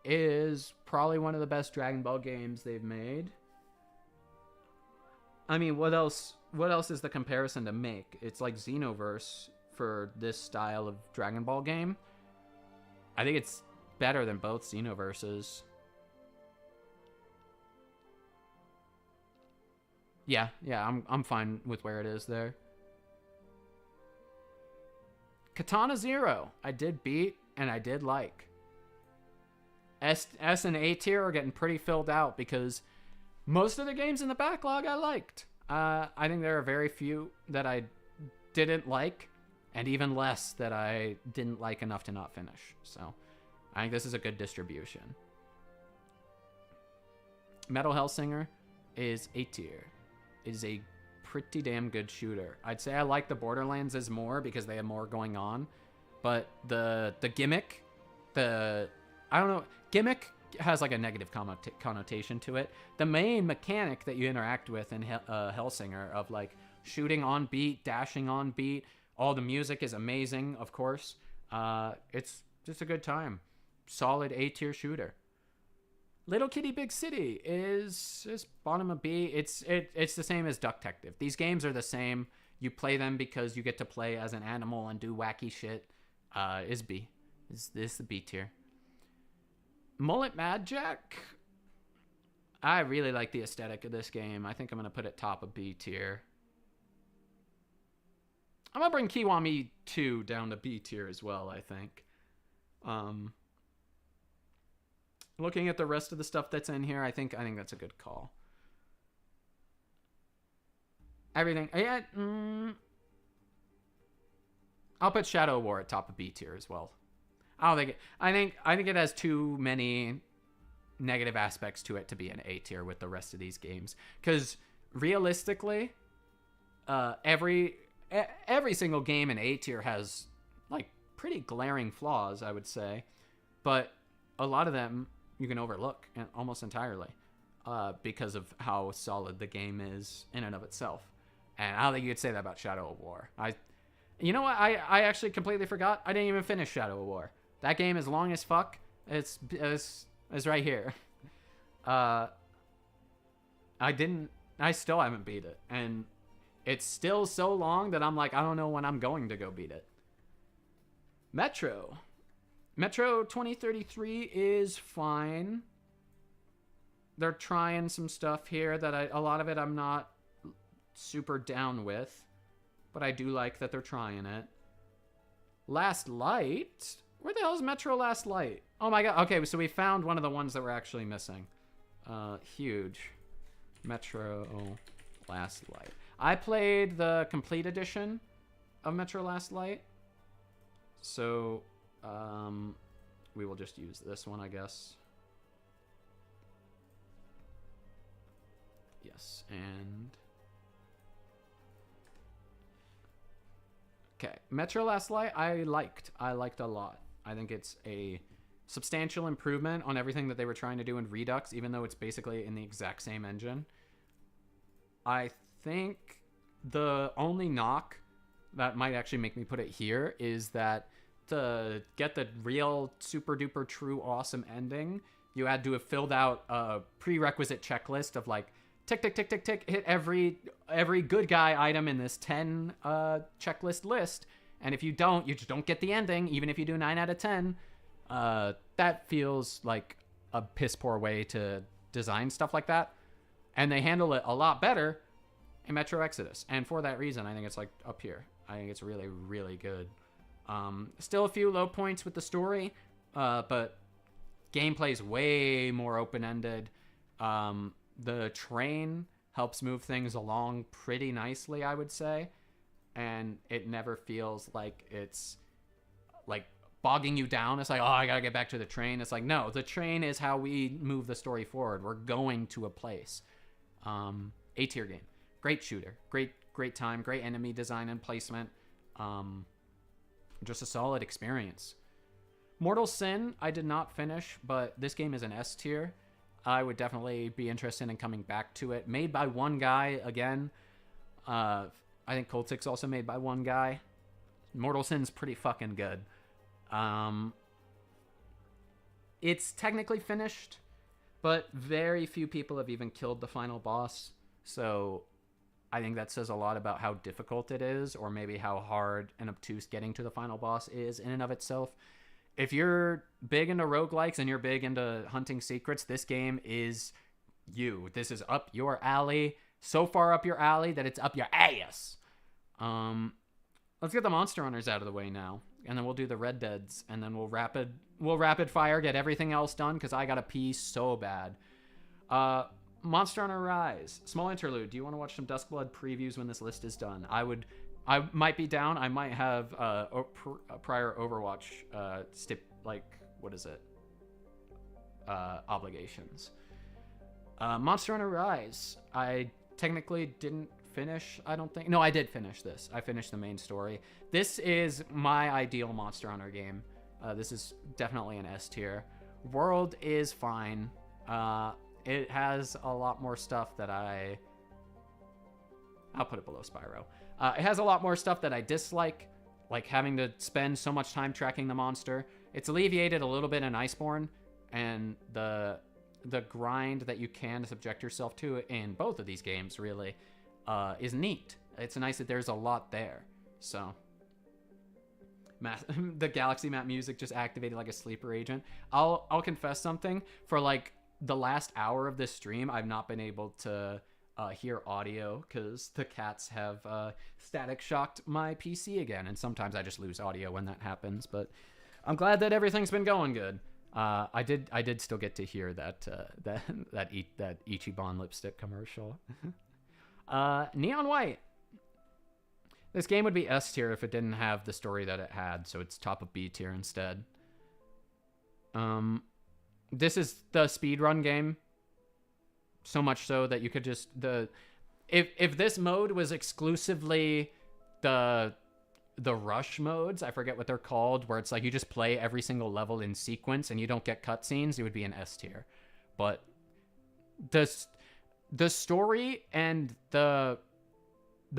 is probably one of the best Dragon Ball games they've made. I mean, what else is the comparison to make? It's like Xenoverse for this style of Dragon Ball game. I think it's better than both Xenoverses. Yeah, I'm fine with where it is there. Katana Zero, I did beat and I did like. S and A tier are getting pretty filled out because most of the games in the backlog I liked. I think there are very few that I didn't like, and even less that I didn't like enough to not finish. So I think this is a good distribution. Metal Hellsinger is A tier. It is a pretty damn good shooter. I'd say I like the Borderlands as more because they have more going on, but the gimmick, gimmick has like a negative connotation to it. The main mechanic that you interact with in Hellsinger of like shooting on beat, dashing on beat, all the music is amazing, of course. It's just a good time. Solid A tier shooter. Little Kitty Big City is bottom of B. It's the same as Duck Detective. These games are the same. You play them because you get to play as an animal and do wacky shit. Is B. Is this the B tier? Mullet Mad Jack. I really like the aesthetic of this game. I think I'm gonna put it top of B tier. I'm gonna bring Kiwami 2 down to B tier as well, I think. Looking at the rest of the stuff that's in here, I think that's a good call. Everything. Yeah, I'll put Shadow War at top of B tier as well. I think it has too many negative aspects to it to be an A tier with the rest of these games. Because realistically, every single game in A tier has like pretty glaring flaws, I would say, but a lot of them you can overlook almost entirely because of how solid the game is in and of itself. And I don't think you could say that about Shadow of War. You know what? I actually completely forgot. I didn't even finish Shadow of War. That game is long as fuck. It's right here. I still haven't beat it. And it's still so long that I'm like, I don't know when I'm going to go beat it. Metro 2033 is fine. They're trying some stuff here that a lot of it I'm not super down with, but I do like that they're trying it. Last Light? Where the hell is Metro Last Light? Oh my god. Okay, so we found one of the ones that we're actually missing. Huge. Metro Last Light. I played the complete edition of Metro Last Light. So, we will just use this one, I guess. Yes, and... Okay, Metro Last Light, I liked a lot. I think it's a substantial improvement on everything that they were trying to do in Redux, even though it's basically in the exact same engine. I think the only knock that might actually make me put it here is that to get the real super duper true awesome ending, you had to have filled out a prerequisite checklist of like, tick, tick, tick, tick, tick, hit every good guy item in this 10 checklist list. And if you don't, you just don't get the ending, even if you do 9 out of 10. That feels like a piss poor way to design stuff like that. And they handle it a lot better in Metro Exodus. And for that reason, I think it's like up here. I think it's really, really good. Still a few low points with the story, but gameplay's way more open-ended. The train helps move things along pretty nicely, I would say. And it never feels like it's like bogging you down. It's like, oh, I gotta get back to the train. It's like, no, the train is how we move the story forward. We're going to a place. A-tier game. Great shooter. Great time. Great enemy design and placement. Just a solid experience. Mortal Sin, I did not finish, but this game is an S tier. I would definitely be interested in coming back to it. Made by one guy, again. I think Cultic's also made by one guy. Mortal Sin's pretty fucking good. It's technically finished, but very few people have even killed the final boss. So I think that says a lot about how difficult it is, or maybe how hard and obtuse getting to the final boss is in and of itself. If you're big into roguelikes and you're big into hunting secrets, this game is you. This is up your alley. So far up your alley that it's up your ass. Let's get the Monster Hunters out of the way now, and then we'll do the Red Deads, and then we'll rapid fire get everything else done because I gotta pee so bad. Monster Hunter Rise. Small interlude. Do you want to watch some Duskblood previews when this list is done? I might be down. I might have prior Overwatch obligations. Monster Hunter Rise. I technically didn't finish, I don't think. No, I did finish this. I finished the main story. This is my ideal Monster Hunter game. This is definitely an S tier. World is fine. It has a lot more stuff that I'll put it below Spyro. It has a lot more stuff that I dislike, like having to spend so much time tracking the monster. It's alleviated a little bit in Iceborne, and the grind that you can subject yourself to in both of these games really is neat. It's nice that there's a lot there. So the galaxy map music just activated like a sleeper agent. I'll confess something. For like the last hour of this stream, I've not been able to hear audio because the cats have static shocked my PC again, and sometimes I just lose audio when that happens. But I'm glad that everything's been going good. I did still get to hear that Ichiban lipstick commercial. Neon White. This game would be S tier if it didn't have the story that it had, so it's top of B tier instead. This is the speedrun game. So much so that you could just if this mode was exclusively the rush modes, I forget what they're called, where it's like you just play every single level in sequence and you don't get cutscenes, it would be an S tier. But the story and the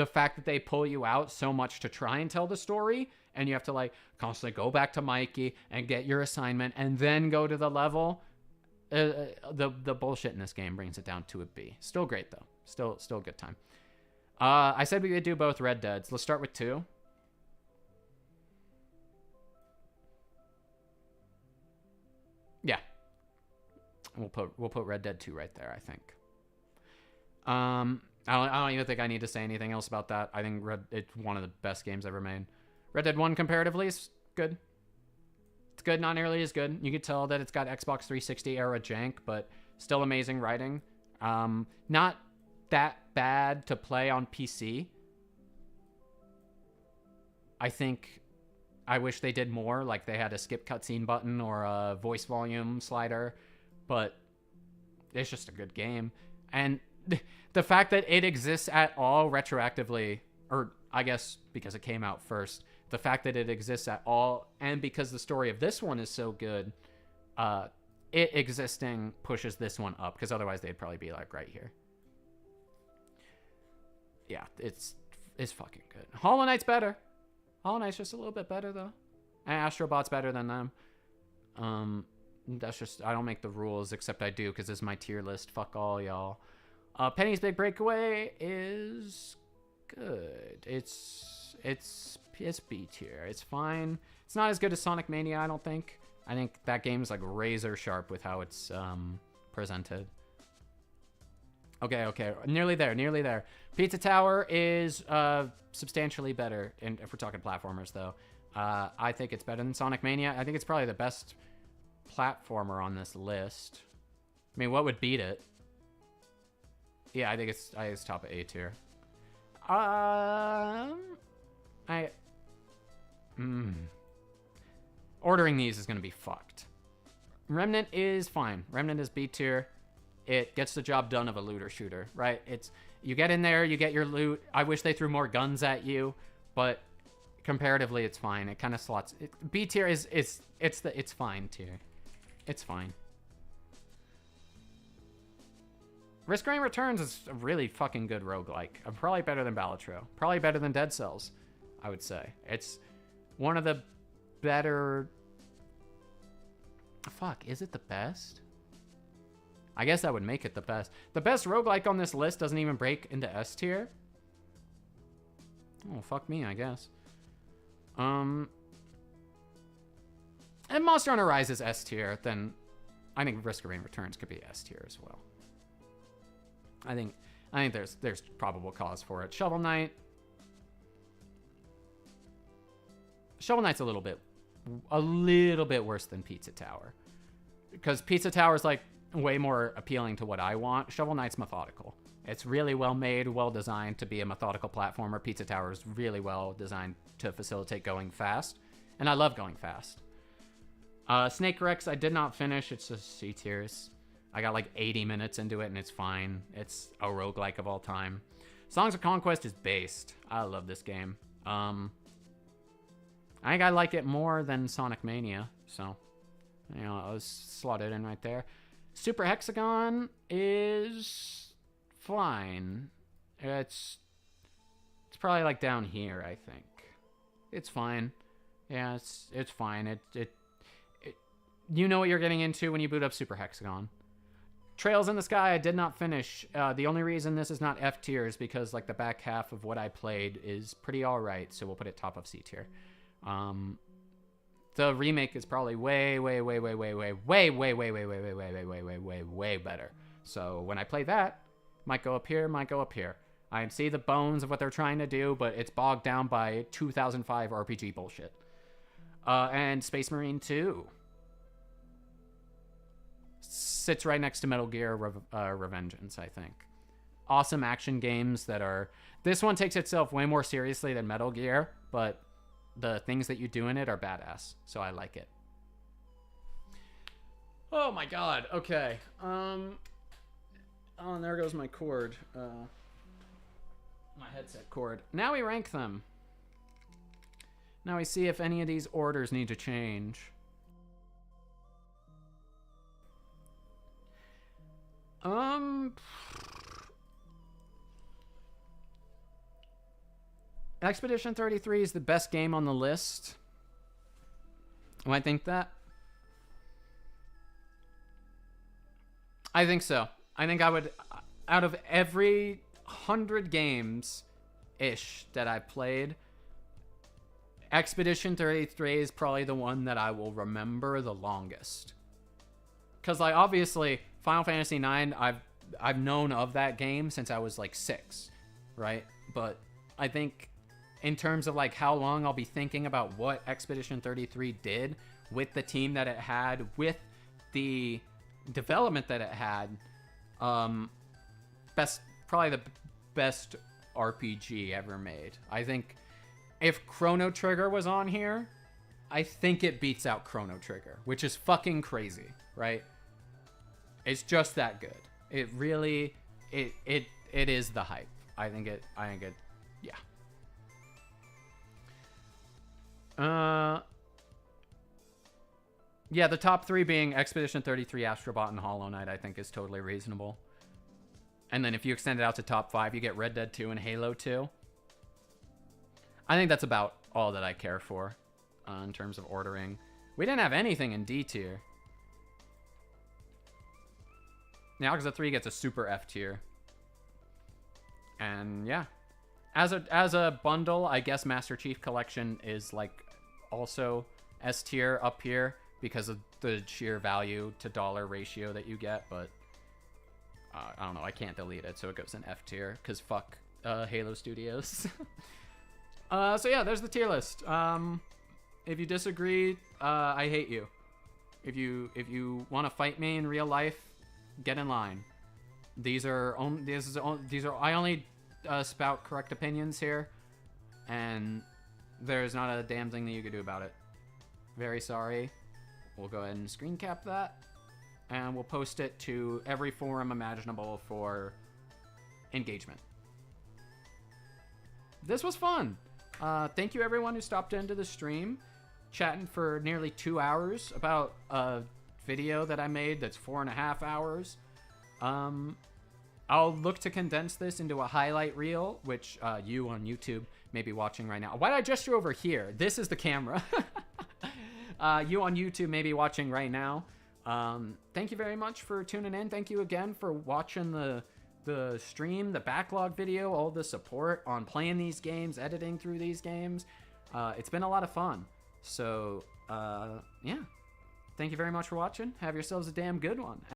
fact that they pull you out so much to try and tell the story, and you have to like constantly go back to Mikey and get your assignment and then go to the level. The bullshit in this game brings it down to a B. Still great though. Still a good time. I said we could do both Red Deads. Let's start with 2. Yeah. We'll put Red Dead 2 right there, I think. I don't even think I need to say anything else about that. I think it's one of the best games ever made. Red Dead 1 comparatively is good. It's good, not nearly as good. You could tell that it's got Xbox 360 era jank, but still amazing writing. Not that bad to play on PC. I wish they did more, like they had a skip cutscene button or a voice volume slider, but it's just a good game. And the fact that it exists at all retroactively, or I guess because it came out first, the fact that it exists at all, and because the story of this one is so good, it existing pushes this one up, because otherwise they'd probably be like right here. Yeah, it's fucking good. Hollow Knight's better. Hollow Knight's just a little bit better though. And Astrobot's better than them. That's just, I don't make the rules, except I do because it's my tier list. Fuck all y'all. Penny's Big Breakaway is good. It's B tier. It's fine. It's not as good as Sonic Mania, I don't think. I think that game's like razor sharp with how it's presented. Okay, nearly there. Pizza Tower is substantially better, and if we're talking platformers though. I think it's better than Sonic Mania. I think it's probably the best platformer on this list. I mean, what would beat it? Yeah, I think it's top of A tier. Ordering these is gonna be fucked. Remnant is fine. Remnant is B tier. It gets the job done of a looter shooter, right? You get in there, you get your loot. I wish they threw more guns at you, but comparatively, it's fine. It kind of slots. B tier is it's fine tier. It's fine. Risk Rain Returns is a really fucking good roguelike. Probably better than Balatro. Probably better than Dead Cells, I would say. It's one of the better... Fuck, is it the best? I guess that would make it the best. The best roguelike on this list doesn't even break into S tier. Oh, fuck me, I guess. And Monster Hunter Rise is S tier, then I think Risk of Rain Returns could be S tier as well. I think there's probable cause for it. Shovel Knight. Shovel Knight's a little bit worse than Pizza Tower. Because Pizza Tower is like way more appealing to what I want. Shovel Knight's methodical. It's really well made, well designed to be a methodical platformer. Pizza Tower is really well designed to facilitate going fast. And I love going fast. Snake Rex I did not finish. It's just C tiers. I got like 80 minutes into it and it's fine. It's a roguelike of all time. Songs of Conquest is based. I love this game. I think I like it more than Sonic Mania. So, you know, I'll slot it in right there. Super Hexagon is fine. It's probably like down here, I think. It's fine. Yeah, it's fine. You know what you're getting into when you boot up Super Hexagon. Trails in the Sky I did not finish. The only reason this is not F tier is because like the back half of what I played is pretty alright, so we'll put it top of C tier. The remake is probably way better. So when I play that, might go up here, might go up here. I see the bones of what they're trying to do, but it's bogged down by 2005 RPG bullshit. And Space Marine 2 sits right next to Metal Gear Revengeance, I think. Awesome action games that are... This one takes itself way more seriously than Metal Gear, but the things that you do in it are badass, so I like it. Oh my god, okay. Oh, and there goes my cord. My headset cord. Now we rank them. Now we see if any of these orders need to change. Expedition 33 is the best game on the list. Do I think that? I think so. I think I would, out of every 100 games-ish that I've played, Expedition 33 is probably the one that I will remember the longest. Because, like, obviously, Final Fantasy IX, I've known of that game since I was, like, 6, right? But I think in terms of, like, how long I'll be thinking about what Expedition 33 did with the team that it had, with the development that it had, probably the best RPG ever made. I think if Chrono Trigger was on here, I think it beats out Chrono Trigger, which is fucking crazy, right? It's just that good. It really, it is the hype. I think it, yeah. Yeah, the top 3 being Expedition 33, Astrobot, and Hollow Knight, I think is totally reasonable. And then if you extend it out to top 5, you get Red Dead 2 and Halo 2. I think that's about all that I care for in terms of ordering. We didn't have anything in D tier. Yakuza 3 gets a super F tier. And yeah. As a bundle, I guess Master Chief Collection is like also S tier up here because of the sheer value to dollar ratio that you get, but I don't know, I can't delete it, so it goes in F tier, because fuck Halo Studios. So yeah, there's the tier list. If you disagree, I hate you. If you want to fight me in real life, get in line. I only spout correct opinions here, and there's not a damn thing that you can do about it. Very sorry. We'll go ahead and screen cap that, and we'll post it to every forum imaginable for engagement. This was fun. Thank you everyone who stopped into the stream, chatting for nearly 2 hours about a video that I made that's 4.5 hours. I'll look to condense this into a highlight reel, which you on YouTube may be watching right now. Why did I gesture over here? This is the camera. You on YouTube may be watching right now. Thank you very much for tuning in. Thank you again for watching the stream, the backlog video, all the support on playing these games, editing through these games. It's been a lot of fun. So, yeah. Thank you very much for watching. Have yourselves a damn good one.